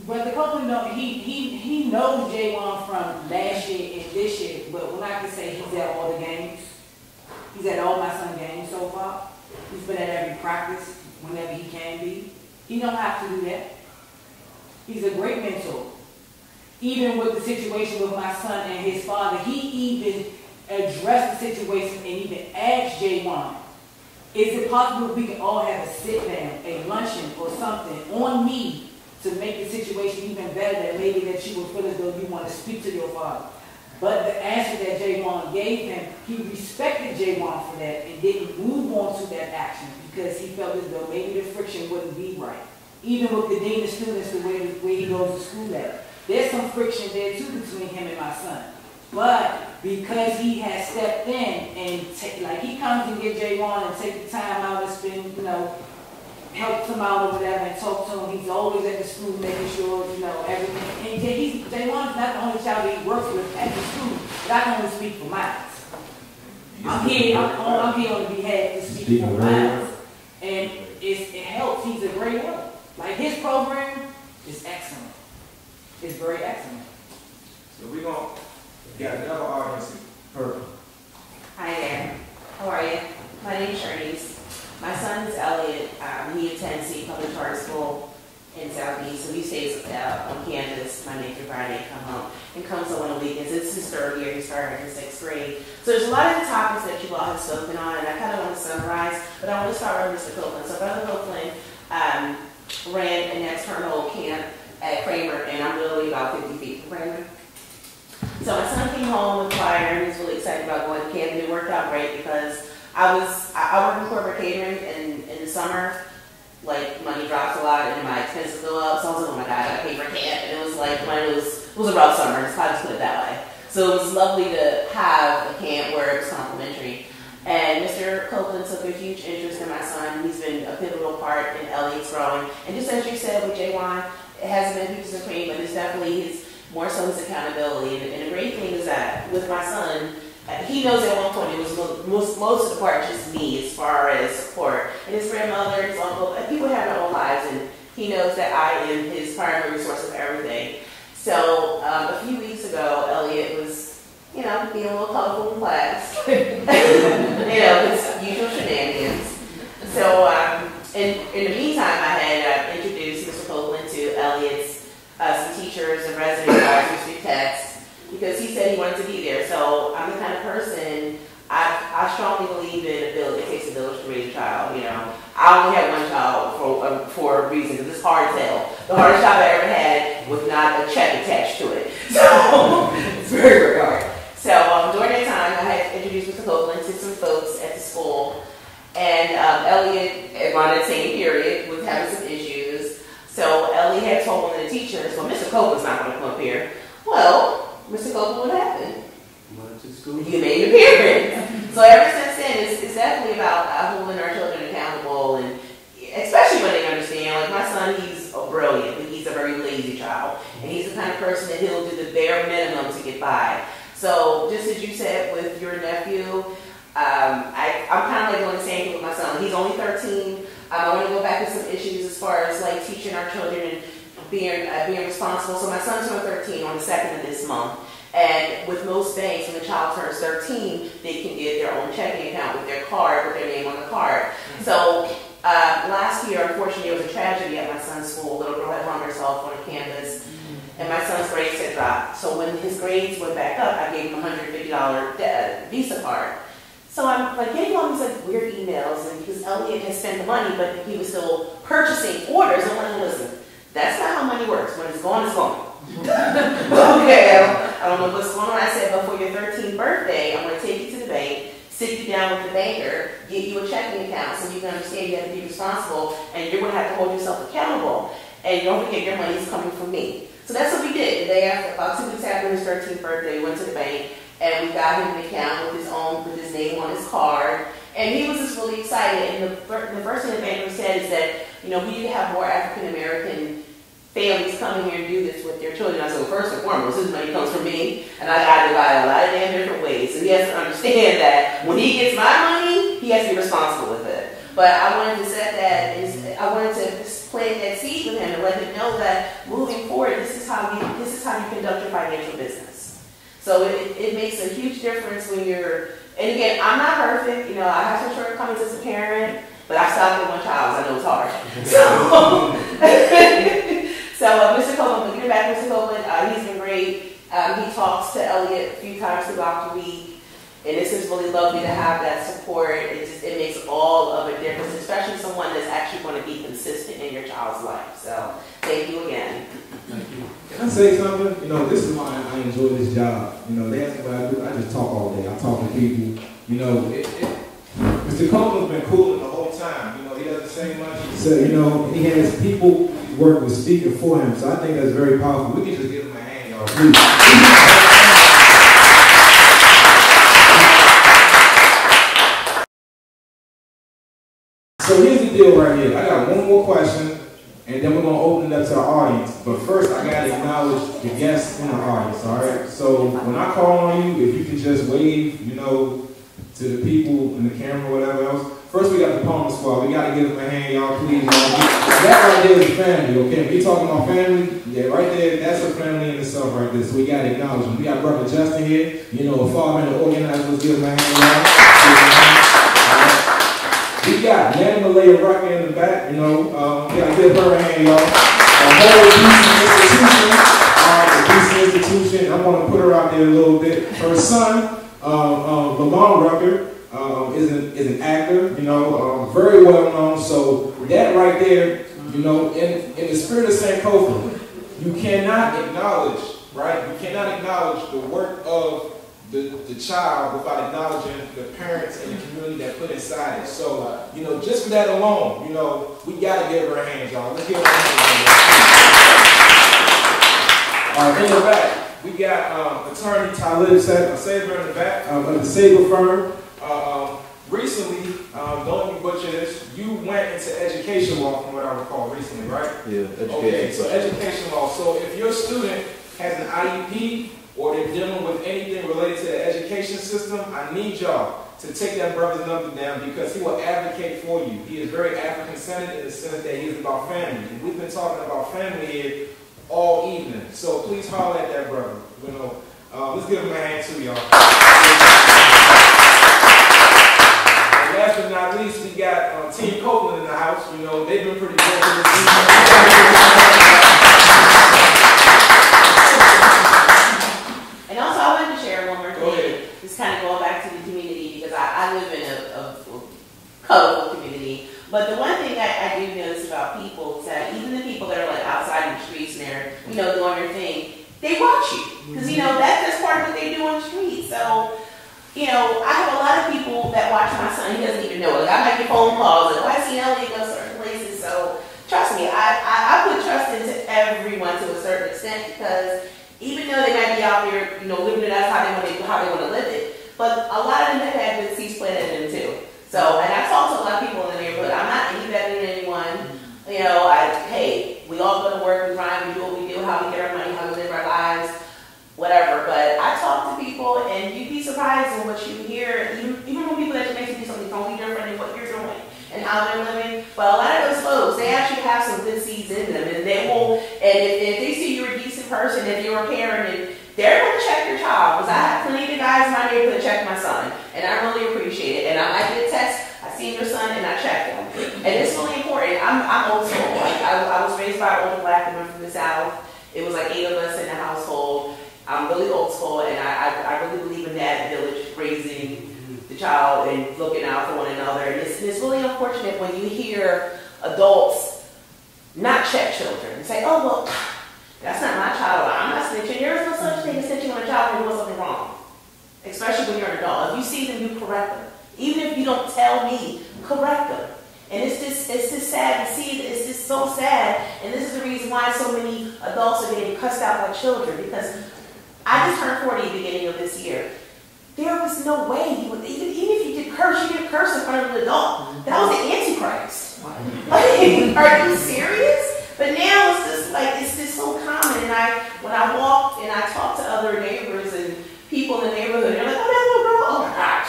Brother Copeland, he knows J1 from last year and this year, but when I can say he's at all the games, he's at all my son's games so far. He's been at every practice whenever he can be. He don't have to do that. He's a great mentor. Even with the situation with my son and his father, he even addressed the situation and even asked J1, is it possible we can all have a sit down, a luncheon or something on me to make the situation even better, that maybe that you will feel as though you want to speak to your father. But the answer that J1 gave him, he respected J1 for that and didn't move on to that action because he felt as though maybe the friction wouldn't be right. Even with the dean of students, the way he goes to school at. There's some friction there too between him and my son. But because he has stepped in and like he comes and get J1 and take the time out and spend, helps him out or whatever and talk to him. He's always at the school making sure, everything. And J1 is not the only child that he works with at the school, but I can only speak for mine. I'm here on behalf to speak for mine. And it helps. He's a great one. Like his program is excellent. It's very excellent. So we're going to get another audience. Hi there. How are you? My name is Shirley's. My son is Elliot. He attends the public charter school in Southeast, so he stays on campus Monday through Friday, come home, and comes on the weekends. It's his third year. He started in 6th grade. So there's a lot of the topics that you all have spoken on, and I kind of want to summarize, but I want to start with Mr. Copeland. So Brother Copeland ran an external camp at Kramer, and I'm literally about 50 feet from Kramer. So my son came home with choir, and he was really excited about going to camp, and it worked out great because I work in corporate catering, and in the summer, like, money drops a lot and my expenses go up, so I was like, oh my God, I gotta pay for camp, and it was like, it was a rough summer, I'll just put it that way. So it was lovely to have a camp where it was complimentary. And Mr. Copeland took a huge interest in my son. He's been a pivotal part in Elliot's growing. And just as you said with J1, it hasn't been peaches and cream, but it's definitely more so his accountability. And the great thing is that with my son, he knows at one point it was most of the part just me as far as support. And his grandmother, his uncle, people have their own lives, and he knows that I am his primary source of everything. So a few weeks ago, Elliot was, being a little colorful in class, his usual shenanigans. So in the meantime, I had introduced Mr. Copeland to Elliot's some teachers and residents, through text, because he said he wanted to be there. So I'm the kind of person, I strongly believe in ability. It takes a village to raise a child, I only had one child for a reason, because it's hard as hell. The hardest job I ever had was not a check attached to it. So it's very, very hard. So during that time, I had introduced Mr. Copeland to some folks at the school. And Elliot, around that same period, was having some issues. So Elliot had told one of the teachers, well, Mr. Copeland's not going to come up here. Well, Mr. Copeland, what happened? You made an appearance. So ever since then, it's definitely about holding our children accountable, and especially when they understand. Like my son, he's brilliant, but he's a very lazy child. And he's the kind of person that he'll do the bare minimum to get by. So just as you said with your nephew, I'm kind of like doing the same thing with my son. He's only 13. I want to go back to some issues as far as like teaching our children and being responsible. So my son turned 13 on the 2nd of this month. And with most banks, when the child turns 13, they can get their own checking account with their card, with their name on the card. So last year, unfortunately, there was a tragedy at my son's school. A little girl had hung herself on campus, and my son's grades had dropped. So when his grades went back up, I gave him a $150 Visa card. So I'm like getting all these like weird emails, and because Elliot had spent the money, but he was still purchasing orders. I'm like, listen, that's not how money works. When it's gone, it's gone. Okay, I don't know what's going on. I said, but for your 13th birthday, I'm going to take you to the bank, sit you down with the banker, get you a checking account so you can understand you have to be responsible, and you're going to have to hold yourself accountable. And don't forget, your money is coming from me. So that's what we did. The day after, about 2 weeks after his 13th birthday, we went to the bank, and we got him an account with his name on his card. And he was just really excited. And the first thing the banker said is that, we need to have more African American families coming here and do this with their children. I said, well, first and foremost, this money comes from me, and I got to divide a lot of damn different ways. So he has to understand that when he gets my money, he has to be responsible with it. But I wanted to set that, I wanted to plant that seed with him and let him know that moving forward, this is how you conduct your financial business. So it makes a huge difference when you're, and again, I'm not perfect. I have some shortcomings as a parent, but I stopped with one child, so I know it's hard. So Mr. Copeland, we'll get back to Mr. Copeland. He's been great. He talks to Elliot a few times throughout the week, and it's just really lovely to have that support. It makes all of a difference, especially someone that's actually going to be consistent in your child's life. So thank you again. Thank you. Can I say something? This is why I enjoy this job. They ask me what I do. I just talk all day. I talk to people. Mr. Copeland's been cooling the whole time. He doesn't say much. So, he has people working with speaking for him. So I think that's very powerful. We can just give him a hand, y'all, please. So here's the deal right here. I got one more question, and then we're going to open it up to the audience. But first, I got to acknowledge the guests in the audience, all right? So when I call on you, if you can just wave, to the people in the camera or whatever else. First, we got the Palmer Squad. We got to give them a hand, y'all, please. That right there is a family, okay? If we talking about family, yeah, right there, that's a family in itself right there. So we got to acknowledge them. We got Brother Justin here, a father and the organizer. Let's give him a hand, y'all. We got Nanny Malaya Rucker in the back, we got to give her a hand, y'all. The DC institution, I'm going to put her out there a little bit. Her son, Lamar Rucker, is an actor, very well known. So that right there, in the spirit of St. Copeland, you cannot acknowledge, right? You cannot acknowledge the work of the child without acknowledging the parents and the community that put inside it. So, just for that alone, we got to give her a hand, y'all. Let's give her a hand. In the back, we got attorney Talib Saber in the back of the Saber firm. Recently, don't you butcher this, you went into education law from what I recall recently, right? Yeah, education. Okay, so education law. So if your student has an IEP or they're dealing with anything related to the education system, I need y'all to take that brother's number down because he will advocate for you. He is very African-centered in the sense that he is about family. And we've been talking about family here all evening. So please holler at that brother. Let's give him a hand too, y'all. And last but not least, we got Team Copeland in the house. They've been pretty good for this season. And also, I wanted to share one more thing. Go ahead. Just kind of going back to the community because I live in a colorful community. But the one thing that I do notice about people is that even the people that are like outside in the streets and they're, doing their thing, they watch you. Because, that's just part of what they do on the street. So, I have a lot of people that watch my son. He doesn't even know it. I might get phone calls. I see Elliot go certain places. So, trust me, I put trust into everyone to a certain extent because even though they might be out there, living it out how they want to live it, but a lot of them have had good seeds planted in them too. So, and I talk to a lot of people in the neighborhood. I'm not any better than anyone. Hey, we all go to work, we grind, we do what we do, how we get our money, how we live our lives, whatever. But I talk to people, and you'd be surprised in what you hear, even from people that you make to do something totally different than what you're doing and how they're living. But a lot of those folks, they actually have some good seeds in them, and they will. And if they see you're a decent person, if you're a parent, and they're going to check your child, because I have plenty of guys in my neighborhood check my son, and I really appreciate it. And I might get a text, I seen your son, and I checked him. And it's really important. I'm old school. I was raised by an older black woman from the South. It was like 8 of us in the household. I'm really old school, and I really believe in that village raising the the child and looking out for one another. And it's really unfortunate when you hear adults not check children and say, oh, well, that's not my child. I'm not snitching. There is no such thing as snitching on a child when you're doing something wrong, especially when you're an adult. If you see them, you correct them. Even if you don't tell me, correct them. And it's just sad to see. It's just so sad. And this is the reason why so many adults are getting cussed out by children, because I just turned 40 at the beginning of this year. There was no way you would, even if you did curse, you didn't curse in front of an adult. That was the Antichrist. Like, are you serious? But now it's just so common. And when I walk and I talk to other neighbors and people in the neighborhood, they're like, oh, that little girl, oh my God,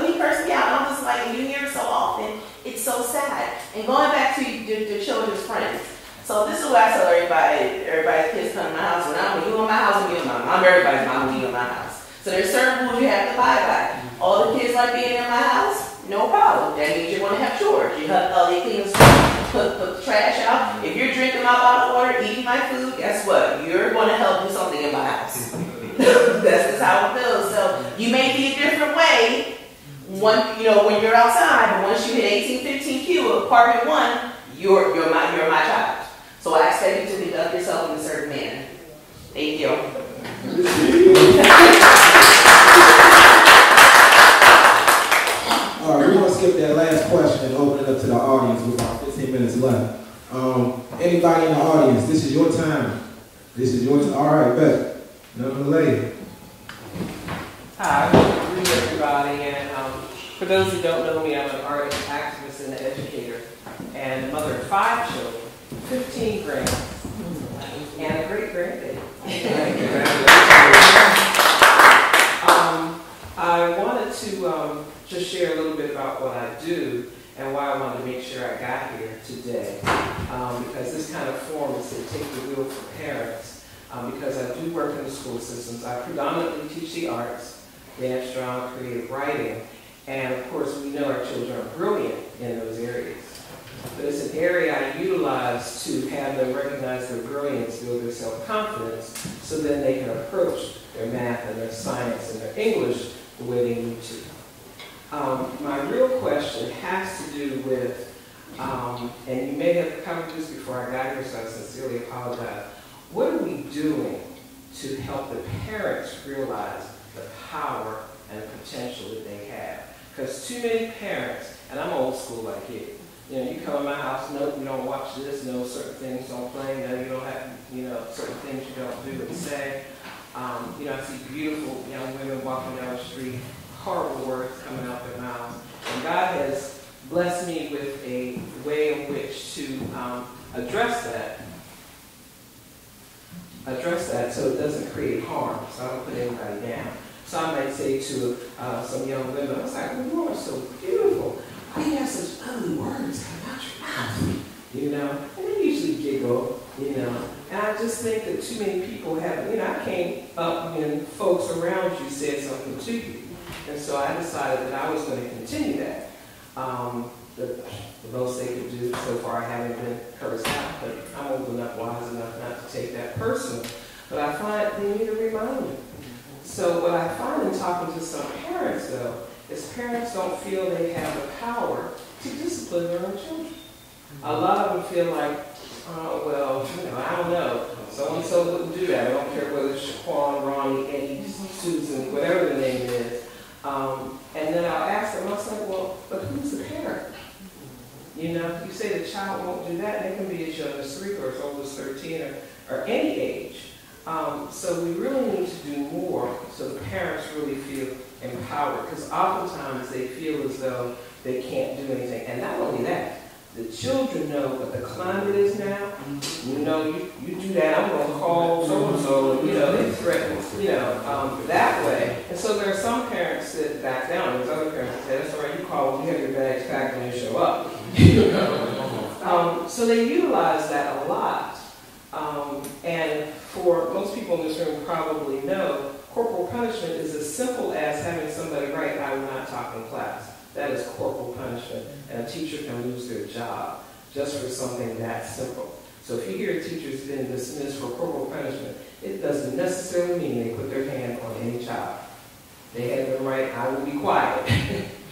he cursed me out. And I'm just like, you hear it so often. It's so sad. And going back to the children's friends. So this is what I tell everybody. Everybody's kids come to my house. When you in my house, I'm in my mom. I'm everybody's mom when you in my house. So there's certain rules you have to abide by. All the kids like being in my house, no problem. That means you're going to have chores. You have they clean the put the trash out. If you're drinking my bottled water, eating my food, guess what? You're going to help do something in my house. That's just how it feels. So you may be a different way when you're outside, but once you hit 1815Q, apartment 1, you're my child. So I expect you to conduct yourself in a certain manner. Thank you. All right, we're going to skip that last question and open it up to the audience with about 15 minutes left. Anybody in the audience, this is your time. This is your time. All right, bet. Number the lady. Hi, I'm greet everybody. And for those who don't know me, I'm an artist, activist, and an educator, and mother of 5 children, 15 grands, and a great grandbaby. I wanted to just share a little bit about what I do and why I wanted to make sure I got here today. Because this kind of forum is to take the wheel for parents. Because I do work in the school systems. I predominantly teach the arts, dance, drama, creative writing. And of course, we know our children are brilliant in those areas. But it's an area I utilize to have them recognize their brilliance, build their self-confidence, so then they can approach their math and their science and their English the way they need to. My real question has to do with, and you may have covered this before I got here, so I sincerely apologize. What are we doing to help the parents realize the power and the potential that they have? Because too many parents, and I'm old school like you, you come in my house, no, you don't watch this, no, certain things don't play, no, you don't have, certain things you don't do and say. I see beautiful young women walking down the street, horrible words coming out their mouths. And God has blessed me with a way in which to address that so it doesn't create harm, so I don't put anybody down. So I might say to some young women, I was like, well, you are so beautiful. Why do you have such ugly words come out your mouth? And they usually giggle, And I just think that too many people have, I came up when folks around you said something to you. And so I decided that I was going to continue that. The most they could do, so far I haven't been cursed out, but I'm old enough, wise enough not to take that personal. But I find they need a reminder. So what I find in talking to some parents, though, is parents don't feel they have the power to discipline their own children. A lot of them feel like, oh, well, I don't know. So-and-so wouldn't do that. I don't care whether it's Shaquan, Ronnie, Eddie, Susan, whatever the name is. And then I'll ask them, I'll say, well, but who's the parent? You say the child won't do that. They can be as young as 3 or as old as 13 or any age. So we really need to do more so the parents really feel empowered. Because oftentimes they feel as though they can't do anything. And not only that, the children know what the climate is now. You do that, I'm going to call so-and-so, and, they threaten, that way. And so there are some parents that back down. There's other parents that say, that's all right, you call when you have your bags packed when you show up. So they utilize that a lot. And for most people in this room probably know, corporal punishment is as simple as having somebody write, I will not talk in class. That is corporal punishment, and a teacher can lose their job just for something that simple. So if you hear a teacher's been dismissed for corporal punishment, it doesn't necessarily mean they put their hand on any child. They had them write, "I will be quiet,"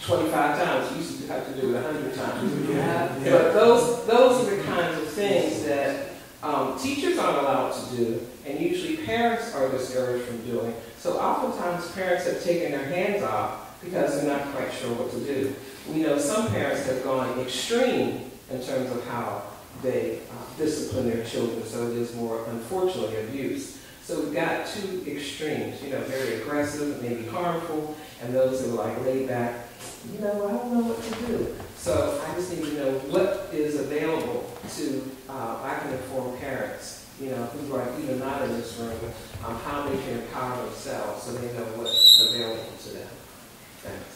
25 times. You used to have to do it 100 times. But those are the kinds of things that teachers aren't allowed to do, and usually parents are discouraged from doing. So oftentimes parents have taken their hands off because they're not quite sure what to do. We know some parents have gone extreme in terms of how they discipline their children, so it is more, unfortunately, abuse. So we've got two extremes, very aggressive, maybe harmful, and those that are like laid back, I don't know what to do. So I just need to know what is available to, I can inform parents, who are even not in this room, how they can empower themselves so they know what's available to them. Thanks.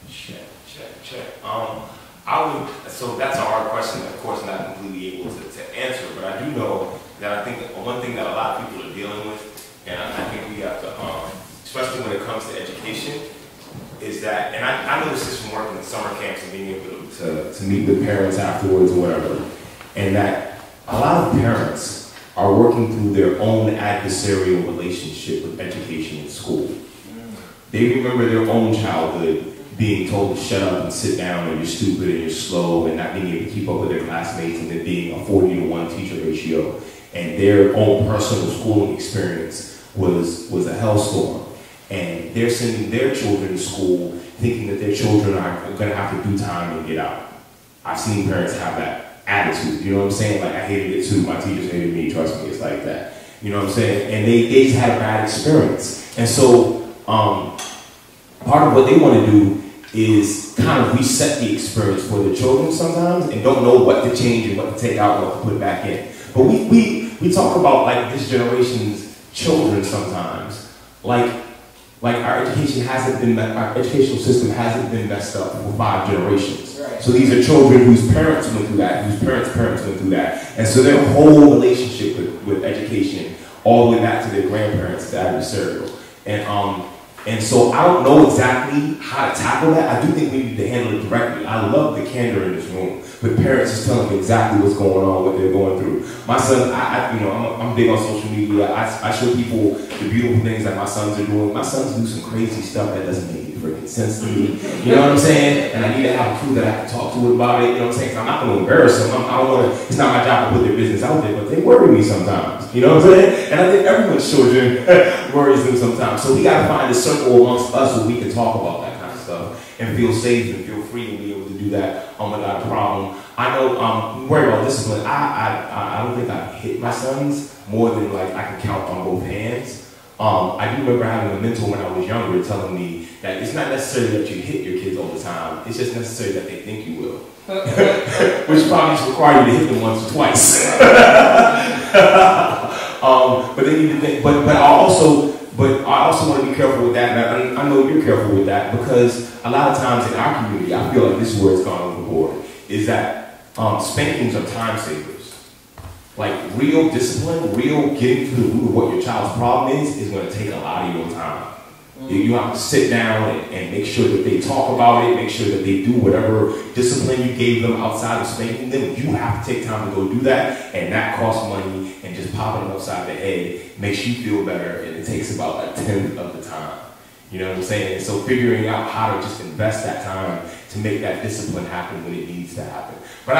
Check. So that's a hard question, of course, not completely able to answer, but I do know that I think one thing that a lot of people are dealing with, and I think we have to, especially when it comes to education, is that, and I know this is from working in summer camps and being able to meet with parents afterwards or whatever, and that a lot of parents are working through their own adversarial relationship with education in school. They remember their own childhood being told to shut up and sit down and you're stupid and you're slow and not being able to keep up with their classmates and there being a 40-to-1 teacher ratio. And their own personal schooling experience was a hellstorm. And they're sending their children to school thinking that their children are going to have to do time and get out. I've seen parents have that attitude, you know what I'm saying? Like, I hated it too, my teachers hated me, trust me, it's like that. You know what I'm saying? And they just had a bad experience. And so, part of what they want to do is kind of reset the experience for the children sometimes and don't know what to change and what to take out and what to put back in. But we talk about like this generation's children sometimes, like our educational system hasn't been messed up for 5 generations. Right. So these are children whose parents went through that, whose parents' parents went through that. And so their whole relationship with education all the way back to their grandparents is adversarial. And so I don't know exactly how to tackle that. I do think we need to handle it directly. I love the candor in this room, but parents just telling me exactly what's going on, what they're going through. My son, I'm big on social media. I show people the beautiful things that my sons are doing. My sons do some crazy stuff that doesn't make any freaking sense to me. You know what I'm saying? And I need to have a crew that I can talk to about it. You know what I'm saying? I'm not going to embarrass them. It's not my job to put their business out there, but they worry me sometimes. You know what I'm saying? And I think everyone's children worries them sometimes. So we got to find a circle amongst us where we can talk about that kind of stuff and feel safe and feel free and be able to do that without a problem. I know, worry about discipline. I don't think I've hit my sons more than like I can count on both hands. I do remember having a mentor when I was younger telling me that it's not necessarily that you hit your kids all the time. It's just necessary that they think you will. Which probably just require you to hit them once or twice. But they need to think. But I also want to be careful with that, and I know you're careful with that, because a lot of times in our community, I feel like this is where it's gone overboard, is that spankings are time savers. Like real discipline, real getting to the root of what your child's problem is going to take a lot of your time. You have to sit down and make sure that they talk about it, make sure that they do whatever discipline you gave them outside of spanking them. You have to take time to go do that, and that costs money, and just popping them upside the head makes you feel better, and it takes about 1/10 of the time. You know what I'm saying? And so figuring out how to just invest that time to make that discipline happen when it needs to happen. But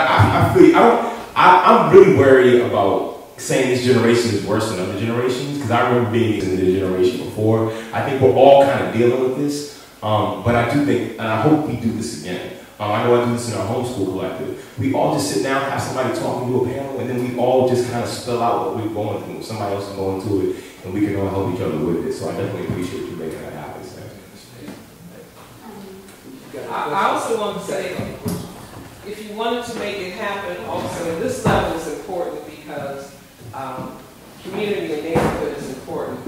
I'm really worried about saying this generation is worse than other generations, because I remember being in the generation before. I think we're all kind of dealing with this, but I do think, and I hope we do this again. I know I do this in our homeschool collective. We all just sit down, have somebody talk and do a panel, and then we all just kind of spill out what we're going through. Somebody else is going through it, and we can all help each other with it. So I definitely appreciate you making that happen. I also want to say, if you wanted to make it happen, also, and this level is important because community and neighborhood is important.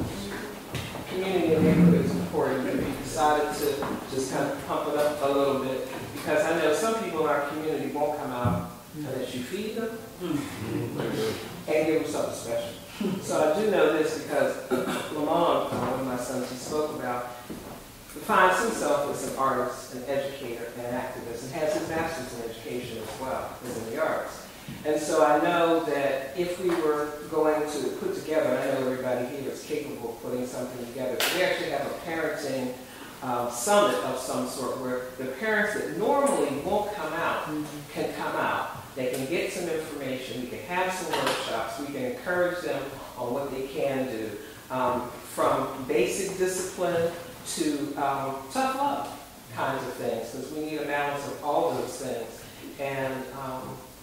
Community and neighborhood is important. If you decided to just kind of pump it up a little bit, because I know some people in our community won't come out unless you feed them and give them something special. So I do know this because Lamont, one of my sons, he spoke about, defines himself as an artist, an educator, an activist, and has his master's in education as well as in the arts. And so I know that if we were going to put together, and I know everybody here is capable of putting something together, but we actually have a parenting summit of some sort where the parents that normally won't come out can come out. They can get some information, we can have some workshops, we can encourage them on what they can do, from basic discipline to tough love kinds of things, because we need a balance of all those things. And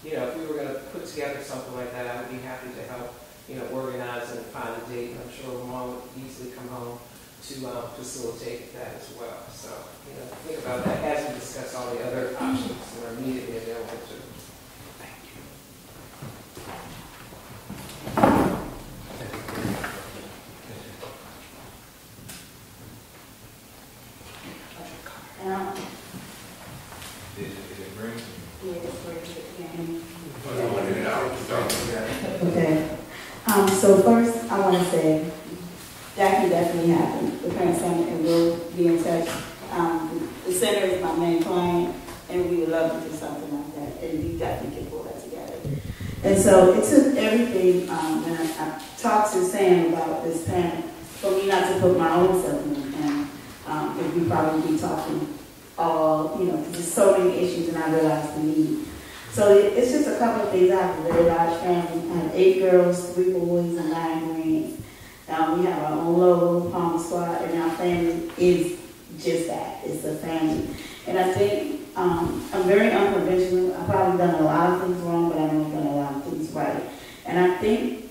you know, if we were going to put together something like that, I would be happy to help, you know, organize and find a date. I'm sure Mom would easily come home to facilitate that as well. So, you know, think about that as we discuss all the other options that are immediately available to. Okay. So first, I want to say that can definitely happen. The Parent Summit, and we'll be in touch. The center is my main client, and we would love to do something like that, and we definitely can pull that together. And so it took everything, when I talked to Sam about this parent, for me not to put my own self in the pen, because we probably be talking all, you know, because there's so many issues, and I realized the need. So it's just a couple of things. I have a very large family. I have 8 girls, 3 boys, and 9 grands. We have our own logo, Palm Squad, and our family is just that. It's a family. And I think I'm very unconventional. I've probably done a lot of things wrong, but I know I've done a lot of things right. And I think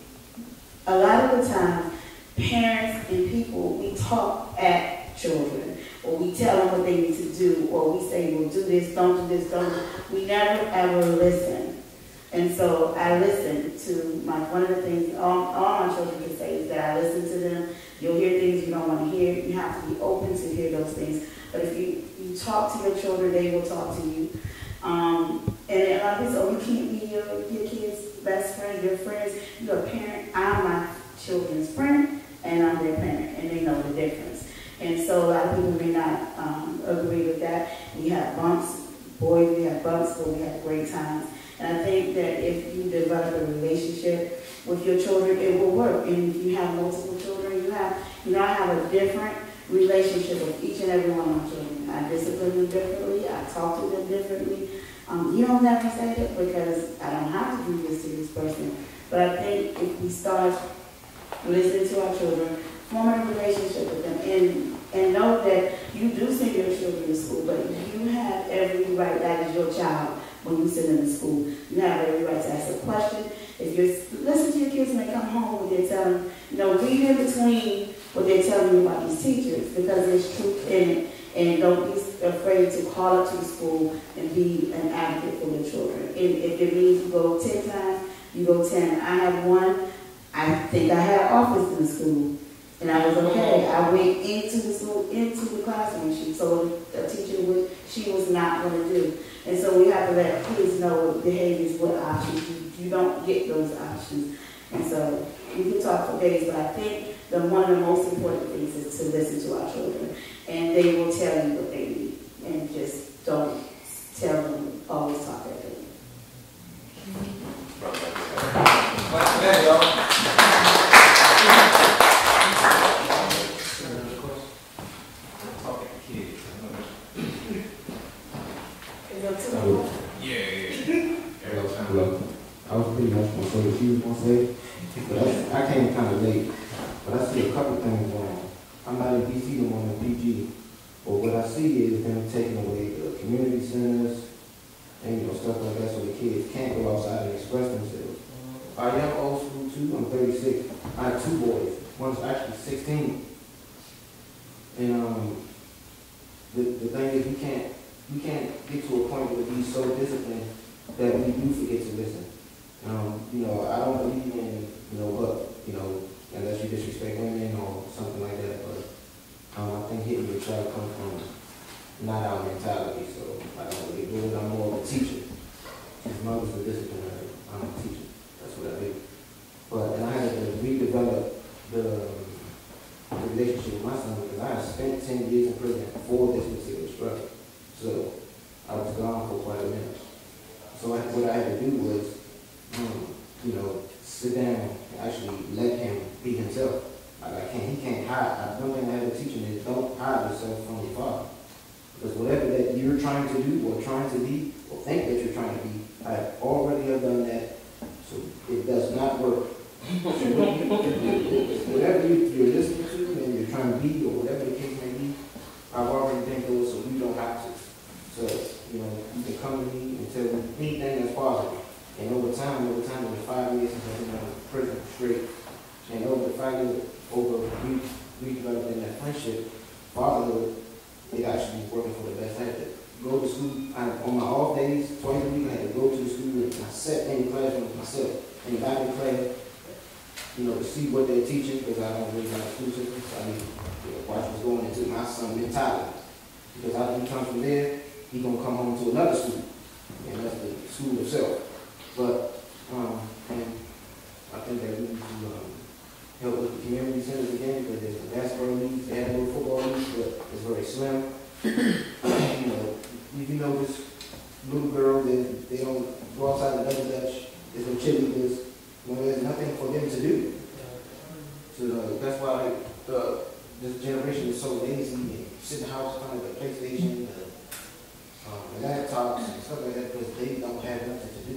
a lot of the time, parents and people, we talk at children, or we tell them what they need to do, or we say, well, do this, don't do this, don't do this. We never, ever listen. And so I listen to one of the things all my children can say is that I listen to them. You'll hear things you don't want to hear. You have to be open to hear those things. But if you talk to your children, they will talk to you. And a lot of people say, oh, you can't be your kids' best friend, your friends. You're a parent. I'm my children's friend, and I'm their parent, and they know the difference. And so a lot of people may not agree with that. We have bumps. Boy, we have bumps, but we have great times. And I think that if you develop a relationship with your children, it will work. And if you have multiple children, I have a different relationship with each and every one of my children. I discipline them differently. I talk to them differently. You don't have to say that because I don't have to do this to this person. But I think if we start listening to our children, forming a relationship with them, and know that you do send your children to school, but you have every right, that is your child, when you send them to school. You have every right to ask a question. If you listen to your kids when they come home, what they're telling you, read in between what they're telling you about these teachers, because there's truth in it. And don't be afraid to call up to the school and be an advocate for the children. If it means you go 10 times, you go 10. I have one, I think I had an office in the school. And I was okay. I went into the school, into the classroom. She told a teacher what she was not going to do. And so we have to let kids know what behaviors, what options. You don't get those options. And so we can talk for days, but I think one of the most important things is to listen to our children. And they will tell you what they need. And just don't tell them, always talk at them. I was pretty much going to say what she was going to say, but I came kind of late. But I see a couple things going on. I'm not in DC no more, I'm in PG. But what I see is them taking away the community centers and stuff like that, so the kids can't go outside and express themselves. I am old school too. I'm 36. I have 2 boys. One's actually 16. And the thing is, we can't get to a point where we be so disciplined that we do forget to listen. I don't believe in, unless you disrespect women or something like that, but I think hitting your child comes from not our mentality, so I don't really do it. I'm more of a teacher. His mother's a disciplinary, I'm a teacher. That's what I do. And I had to redevelop the relationship with my son because I had spent 10 years in prison for this particular struggle. So I was gone for quite a minute. So what I had to do was you know, sit down and actually let him be himself. He can't hide. One thing I have to teach him is don't hide yourself from your father. Because whatever that you're trying to do or trying to be or think that you're trying to be, I have already have done that. So it does not work. Whatever you're listening to and you're trying to be or whatever the case may be, I've already been through it, so you don't have to. So, you know, you can come to me and tell me anything that's positive. And over time, in the 5 years since I've been out of prison straight, and over the 5 years, we developed in that friendship, fatherhood, it actually is working for the best. I had to go to school on my off days, twice a week. I had to go to the school and I sat in the classroom with myself in the back of the class, you know, to see what they're teaching because I don't really know the school system. So I mean, watch what's going into my son's mentality because after he comes from there, he's gonna come home to another school, and that's the school itself. But and I think that we need to help with the community centers again because there's the basketball leagues, they have a little football leagues, but it's very slim. You know, if you know this little girl, they don't go outside and double dutch. There's no cheerleaders. Well, there's nothing for them to do. So that's why this generation is so lazy and sit in the house playing the PlayStation, the laptops and stuff like that because they don't have nothing to do.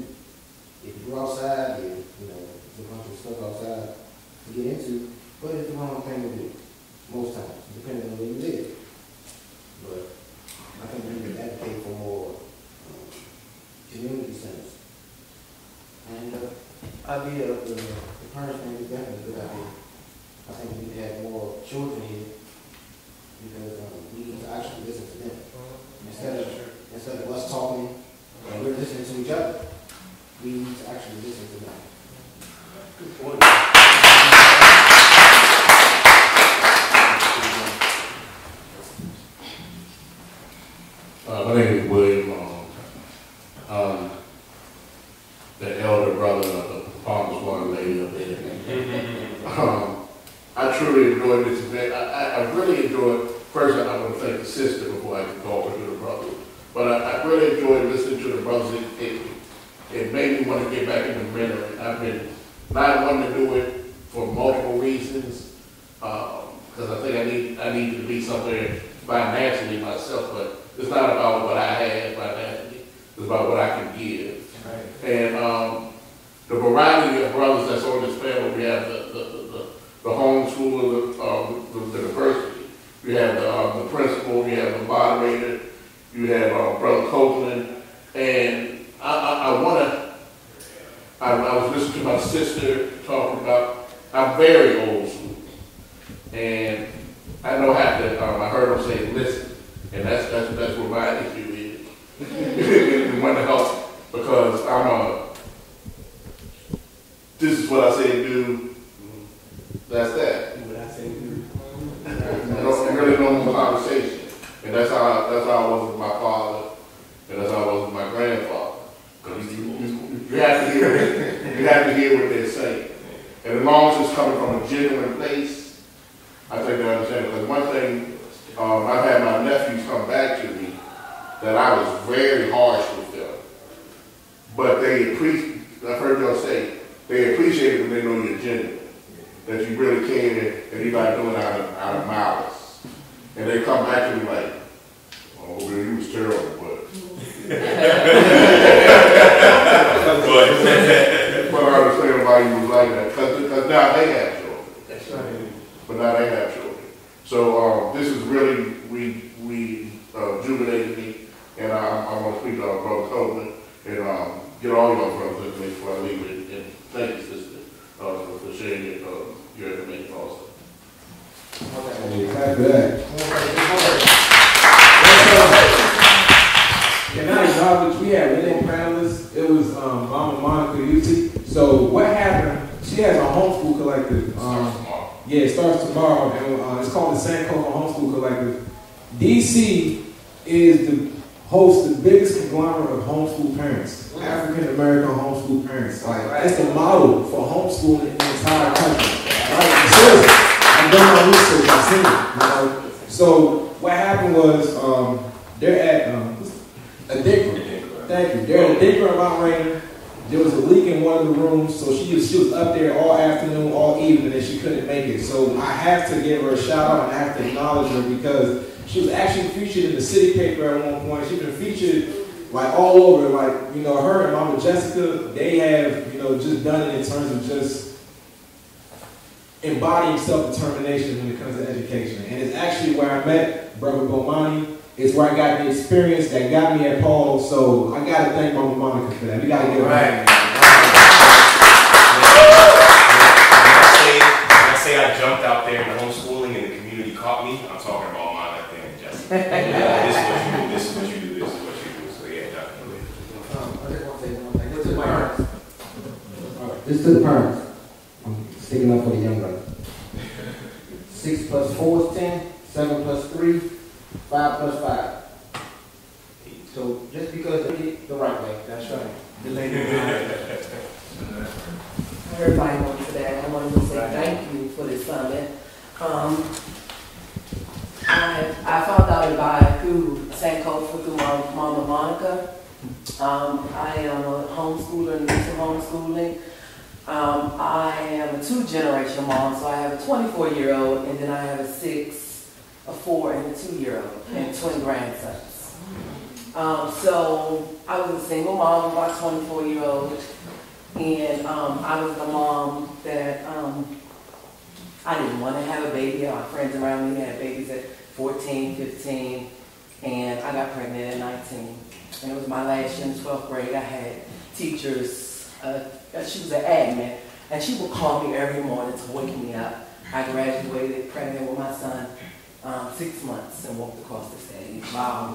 If you go outside, you know, there's a bunch of stuff outside to get into, but it's the wrong thing to do most times, depending on where you live. But I think we need to advocate for more community centers. And the idea of the parents thing is definitely a good idea. I think we need to have more children here because we need to actually listen to them. Instead of us talking and we're listening to each other, we need to actually listen to them. Good point. My name is William. The elder brother of the Palmer's one lady up there. I truly enjoyed this event. I really enjoyed, first I want to thank the sister before I could go over to the brother. But I really enjoyed listening to the brothers. It made me want to get back in the ministry. I've been not wanting to do it for multiple reasons. Because I think I need to be somewhere financially myself, but it's not about what I have financially. It's about what I can give. Right. And the variety of brothers that's on this panel, we have the homeschooler, the university, we have the principal, we have the moderator, you have Brother Copeland, and I was listening to my sister talking about, I'm very old school, and I know how to, I heard him say listen, and that's what my issue is. And want to help because this is what I say to do, that's that. What I say to do. Really no more conversation. And that's how I was with my father, and that's how I was with my grandfather. Because you have to hear what they're saying. And as long as it's coming from a genuine place, I think they understand. Because one thing, I've had my nephews come back to me that I was very harsh with them. But they appreciate, I've heard y'all say, they appreciate it when they know you're genuine. That you really care and you're not doing it out of malice. And they come back to me like, oh, well, you was terrible, but. But I understand why you was like that. Because now they have children. That's right. But now they have children. So this is really rejuvenated me. And I want to speak to our Brother Coleman and get all y'all brothers information before I leave it. And thank you, sister, for sharing your information also. And I acknowledge we had many panelists. It was Mama Monica Yuti. So what happened? She has a homeschool collective. It starts tomorrow, and it's called the Sankofa Homeschool Collective. DC is the biggest conglomerate of homeschool parents, African American homeschool parents. Like that's the model for homeschooling in the entire country. Right? Seriously, I've done my research. I've seen it. You know? So what happened was they're at a Dickler. Thank you. They're at a Dickler in Mount Rainier, there was a leak in one of the rooms, so she was up there all afternoon, all evening, and she couldn't make it. So I have to give her a shout out and I have to acknowledge her because she was actually featured in the city paper at one point. She's been featured like all over, like, you know, her and Mama Jessica, they have, you know, just done it in terms of just embodying self-determination when it comes to education. And it's actually where I met Brother Bomani. It's where I got the experience that got me at Paul. So I got to thank Mama Monica for that. We got to give her right. When I say I jumped out there in the homeschooling and the community caught me, I'm talking about Monica and Jessica. This is what you do, this is what you do, this is what you do. So yeah, definitely. I just want to say one thing. This is my parents. All right, this to the parents. I'm sticking up for the young brother. 6 plus 4 is 10. 7 plus 3, 5 plus 5. So just because they did it the right way. That's right. The lady. Everybody wants to that. I wanted to say thank you for this summit. I found out about it through St. Coast through Mama Monica. I am a homeschooler and new to homeschooling. I am a 2-generation mom, so I have a 24-year-old and then I have a 6, a 4, and a 2-year-old and twin grandsons. So I was a single mom, about 24-year-old, and I was the mom that I didn't want to have a baby. My friends around me had babies at 14, 15, and I got pregnant at 19. And it was my last year in 12th grade. I had teachers, she was an admin, and she would call me every morning to wake me up. I graduated pregnant with my son 6 months and walked across the stage. Wow.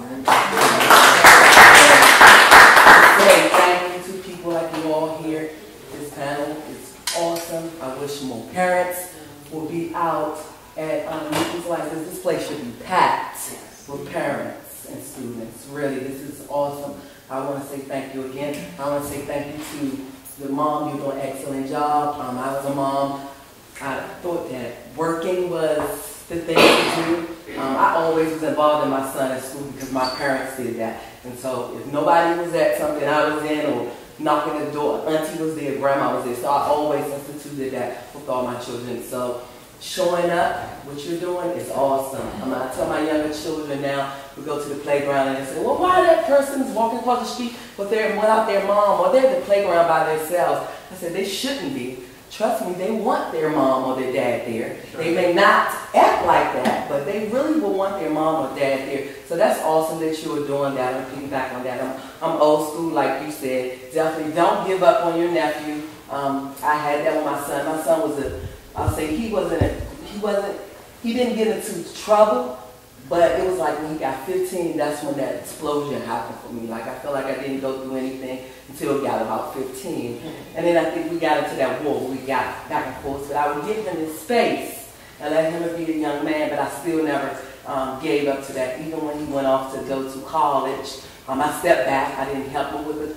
Say thank you to people like you all here. This panel is awesome. I wish more parents will be out at meetings like this. This place should be packed with parents and students. Really, this is awesome. I want to say thank you again. I want to say thank you to the mom. You're doing an excellent job. I was a mom. I thought that working was the thing to do. I always was involved in my son at school because my parents did that. And so if nobody was at something I was in or knocking at the door, auntie was there, grandma was there. So I always instituted that with all my children. So showing up, what you're doing is awesome. I tell my younger children now, we go to the playground and they say, well, why that person's walking across the street without their mom, or they're at the playground by themselves? I said, they shouldn't be. Trust me, they want their mom or their dad there. They may not act like that, but they really will want their mom or dad there. So that's awesome that you are doing that. I'm piggyback on that. I'm old school, like you said. Definitely don't give up on your nephew. I had that with my son. My son was I'll say he didn't get into trouble, but it was like when he got 15, that's when that explosion happened for me. Like I felt like I didn't go through anything until he got about 15. And then I think we got into that war where we got back and forth. But I would give him his space and let him be a young man, but I still never gave up to that. Even when he went off to go to college, I stepped back. I didn't help him with the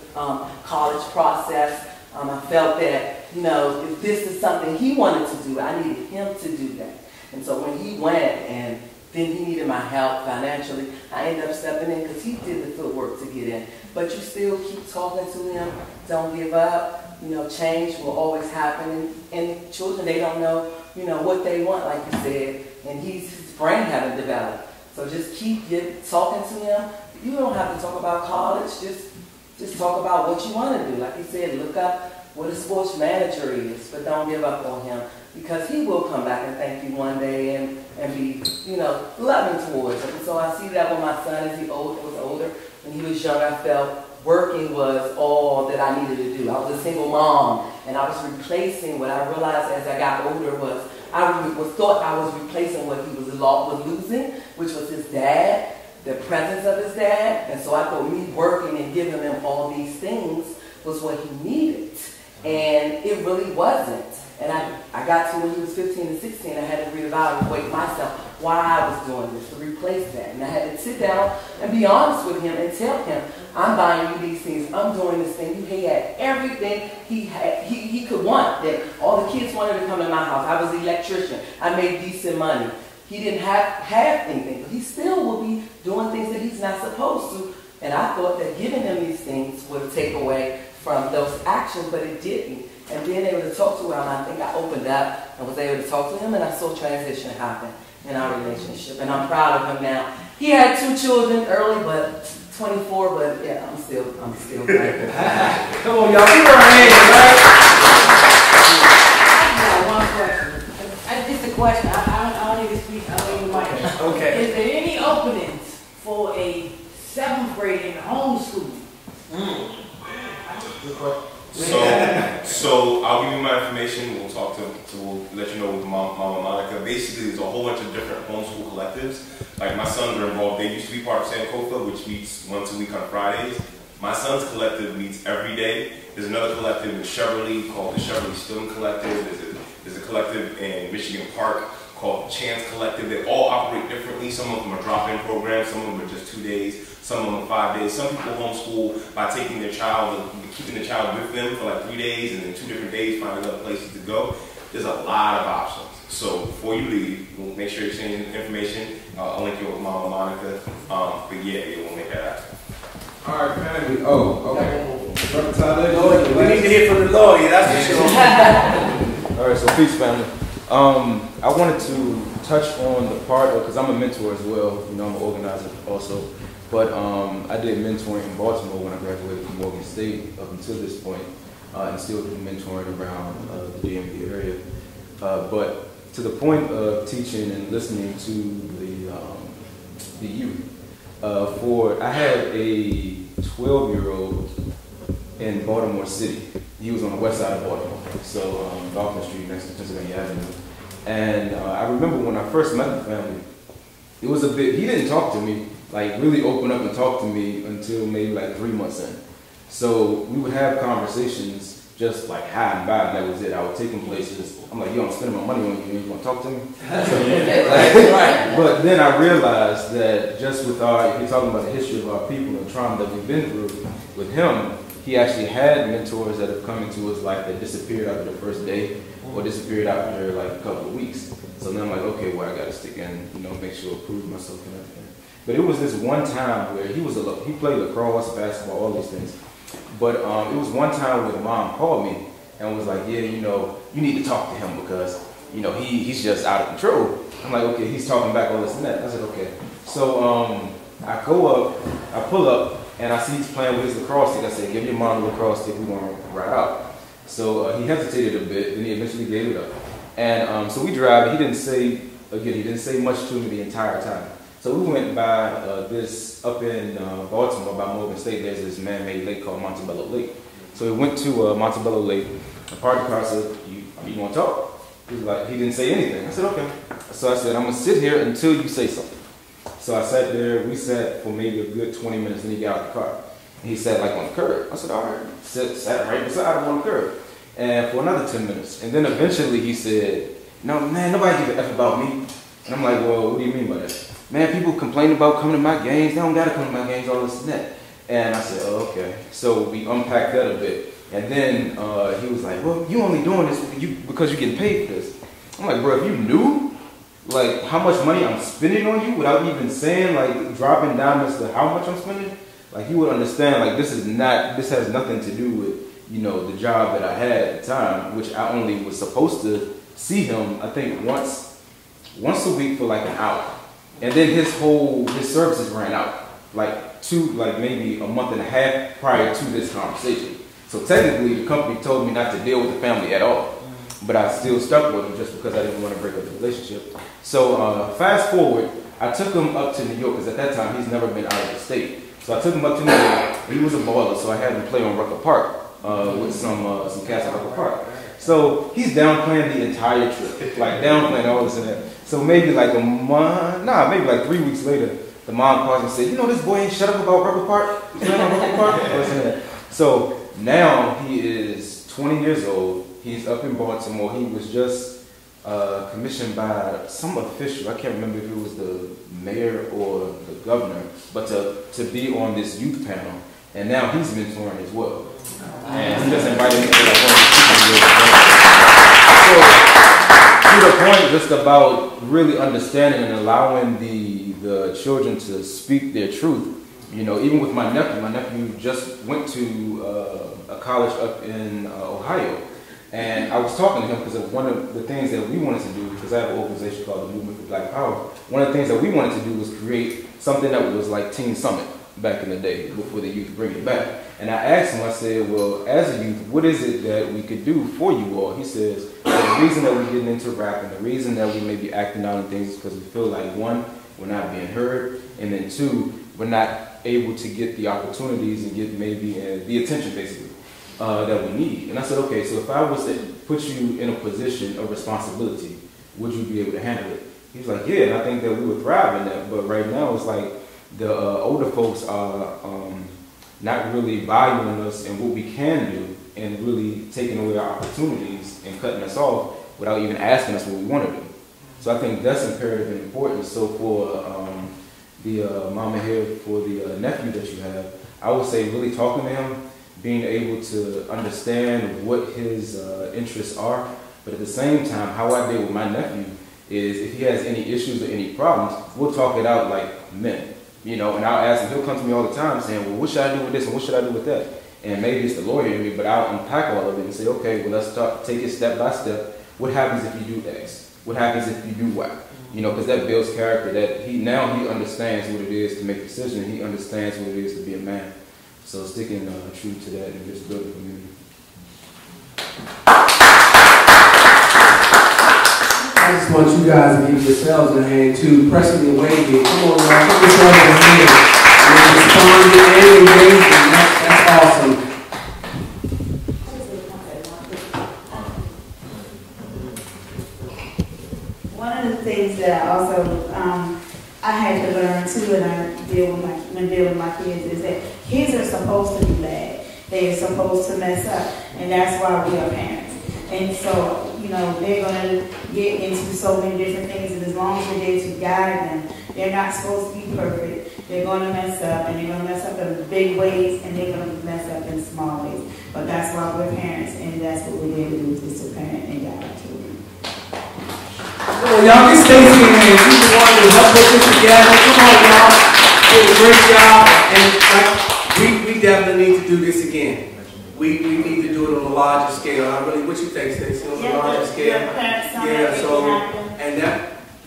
college process. I felt that, you know, if this is something he wanted to do, I needed him to do that. And so when he went and then he needed my help financially, I ended up stepping in because he did the footwork to get in. But you still keep talking to him. Don't give up. You know, change will always happen. And children, they don't know, you know, what they want, like you said. And his brain haven't developed. So just keep talking to him. You don't have to talk about college. Just talk about what you want to do. Like you said, look up what a sports manager is, but don't give up on him because he will come back and thank you one day and be, you know, loving towards him. So I see that with my son as he was older. When he was young, I felt working was all that I needed to do. I was a single mom, and I was replacing what I realized as I got older was I thought I was replacing what he was losing, which was his dad, the presence of his dad. And so I thought me working and giving him all these things was what he needed. And it really wasn't. And I got to when he was 15 and 16, I had to reevaluate myself why I was doing this, to replace that. And I had to sit down and be honest with him and tell him, I'm buying you these things, I'm doing this thing. He had everything he could want. That all the kids wanted to come to my house. I was an electrician. I made decent money. He didn't have anything, but he still will be doing things that he's not supposed to. And I thought that giving him these things would take away from those actions, but it didn't. And being able to talk to him, I think I opened up and was able to talk to him, and I saw transition happen in our relationship. And I'm proud of him now. He had 2 children early, but 24, but yeah, I'm still grateful. Come on, y'all, give her a hand, right? I got one question. It's a question. I don't even speak. I don't even mind. Okay. Is there any openings for a 7th grade in homeschool? So I'll give you my information. We'll let you know with Mama Monica. Basically, there's a whole bunch of different homeschool collectives. Like my sons are involved. They used to be part of Sankofa, which meets once a week on Fridays. My son's collective meets every day. There's another collective in Cheverly called the Cheverly Student Collective. There's a collective in Michigan Park called Chance Collective. They all operate differently. Some of them are drop-in programs. Some of them are just 2 days. Some of them are 5 days. Some people homeschool by taking their child, keeping the child with them for like 3 days, and then 2 different days finding other places to go. There's a lot of options. So before you leave, we'll make sure you send your information. I'll link you with Mama Monica. But yeah, we'll make that happen. All right, family. Oh, okay. Brother Tyler, We need to hear from the lawyer, that's for sure. All right, so peace, family. I wanted to touch on the part of, because I'm a mentor as well, you know, I'm an organizer also, but I did mentoring in Baltimore when I graduated from Morgan State up until this point, and still do mentoring around the DMV area. But to the point of teaching and listening to the youth, I had a 12-year-old in Baltimore City. He was on the west side of Baltimore, so Dolphin Street next to Pennsylvania Avenue. And I remember when I first met the family, it was a bit, he didn't talk to me, like really open up and talk to me until maybe like 3 months in. So we would have conversations just like hi and bye, and that was it. I would take him places. I'm like, yo, I'm spending my money on you, you want to talk to me? But then I realized that just with if you're talking about the history of our people and trauma that we've been through, with him, he actually had mentors that have come into his life that disappeared after the first day or disappeared after like a couple of weeks. So then I'm like, okay, well, I got to stick in, you know, make sure I prove myself and everything. But it was this one time where he played lacrosse, basketball, all these things. But it was one time where the mom called me and was like, yeah, you know, you need to talk to him because, you know, he's just out of control. I'm like, okay, he's talking back all this and that. I said, okay. So I go up, I pull up, and I see he's playing with his lacrosse stick. I said, give your mom the lacrosse stick, we're going to ride out. So he hesitated a bit, then he eventually gave it up. And so we drive, and he didn't say much to me the entire time. So we went by this, up in Baltimore by Morgan State, there's this man-made lake called Montebello Lake. So we went to Montebello Lake. I parked the car, I said, you want to talk? He was like, he didn't say anything. I said, okay. So I said, I'm going to sit here until you say something. So I sat there, we sat for maybe a good 20 minutes, and he got out of the car. And he sat like on the curb. I said, all right. Sat right beside him on the curb. And for another 10 minutes. And then eventually he said, no, man, nobody give a F about me. And I'm like, well, what do you mean by that? Man, people complain about coming to my games. They don't got to come to my games, all this and that. And I said, oh, okay. So we unpacked that a bit. And then he was like, well, you only doing this because you're getting paid for this. I'm like, bro, if you knew, like, how much money I'm spending on you without even saying, like, dropping down as to how much I'm spending, like, you would understand, like, this has nothing to do with, you know, the job that I had at the time, which I only was supposed to see him, I think, once a week for, like, an hour. And then his services ran out, like maybe a month and a half prior to this conversation. So technically, the company told me not to deal with the family at all. But I still stuck with him just because I didn't want to break up the relationship. So fast forward, I took him up to New York, because at that time, he's never been out of the state. So I took him up to New York. He was a baller, so I had him play on Rucker Park with some cats at Rucker Park. So he's downplaying the entire trip, like downplaying all this and that. So maybe like maybe like 3 weeks later, the mom calls and said, you know, this boy ain't shut up about Rucker Park? He's playing on Rucker Park? So now he is 20 years old. He's up in Baltimore. He was just commissioned by some official. I can't remember if it was the mayor or the governor, but to be on this youth panel. And now he's mentoring as well. And he just invited me to like one of the speaking. So to the point just about really understanding and allowing the children to speak their truth. You know, even with my nephew just went to a college up in Ohio. And I was talking to him because one of the things that we wanted to do, because I have an organization called the Movement for Black Power, one of the things that we wanted to do was create something that was like Teen Summit back in the day before the youth bring it back. And I asked him, I said, well, as a youth, what is it that we could do for you all? He says, well, the reason that we're getting into rap and the reason that we may be acting out on things is because we feel like, one, we're not being heard, and then two, we're not able to get the opportunities and get maybe the attention, basically, that we need. And I said, okay, so if I was to put you in a position of responsibility, would you be able to handle it? He was like, yeah, and I think that we would thrive in that, but right now it's like the older folks are not really valuing us and what we can do and really taking away our opportunities and cutting us off without even asking us what we want to do. So I think that's imperative and important. So for the mama here, for the nephew that you have, I would say really talking to him, being able to understand what his interests are, but at the same time, how I did with my nephew is if he has any issues or any problems, we'll talk it out like men, you know, and I'll ask him, he'll come to me all the time saying, well, what should I do with this and what should I do with that? And maybe it's the lawyer in me, but I'll unpack all of it and say, okay, well, let's take it step by step. What happens if you do X? What happens if you do Y? You know, because that builds character, that he understands what it is to make decisions, he understands what it is to be a man. So sticking true to that and just building a community. I just want you guys to give yourselves a hand too, pressing your way here. Come on, y'all, give yourselves a hand. And responding and engaging, that's awesome. One of the things that I also I had to learn too, and I deal with my kids, is that kids are supposed to be bad. They are supposed to mess up, and that's why we are parents. And so, you know, they're going to get into so many different things, and as long as we're there to guide them, they're not supposed to be perfect. They're going to mess up, and they're going to mess up in big ways, and they're going to mess up in small ways. But that's why we're parents, and that's what we're there to do, is to parent and guide our children. Come on, y'all, get Stacey in here. She's the one to help put this together. Come on, y'all. Did a great job, and we definitely need to do this again. We need to do it on a larger scale. What you think, Stacey, on a larger scale? Yeah, so, and that,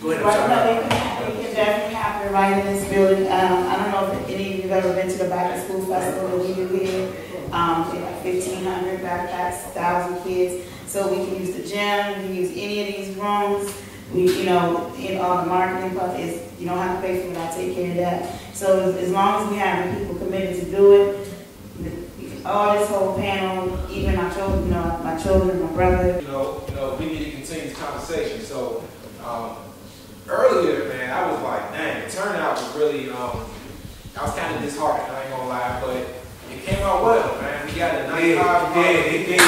go ahead, I'm sorry. It can definitely happen right in this building. I don't know if any of you have ever been to the back to school festival that we do here. Like 1,500 backpacks, 1,000 kids. So we can use the gym, we can use any of these rooms. You know, in all the marketing stuff is, you don't have to pay for it, I take care of that. So as long as we have people committed to do it, all this whole panel, even our children, you know, my children, my brother. You know, we need to continue this conversation. So earlier, man, I was like, dang, the turnout was really, I was kind of disheartened, I ain't gonna lie, but it came out well, man. We got a 95. It did.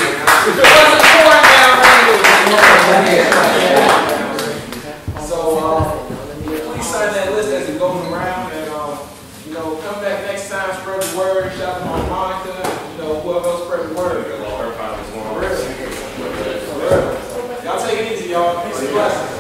So please sign that list as it goes around, and you know, come back next time, spread the word. Shout out to Monica, you know, whoever else spread the word. Y'all take it easy, y'all. Peace and blessings.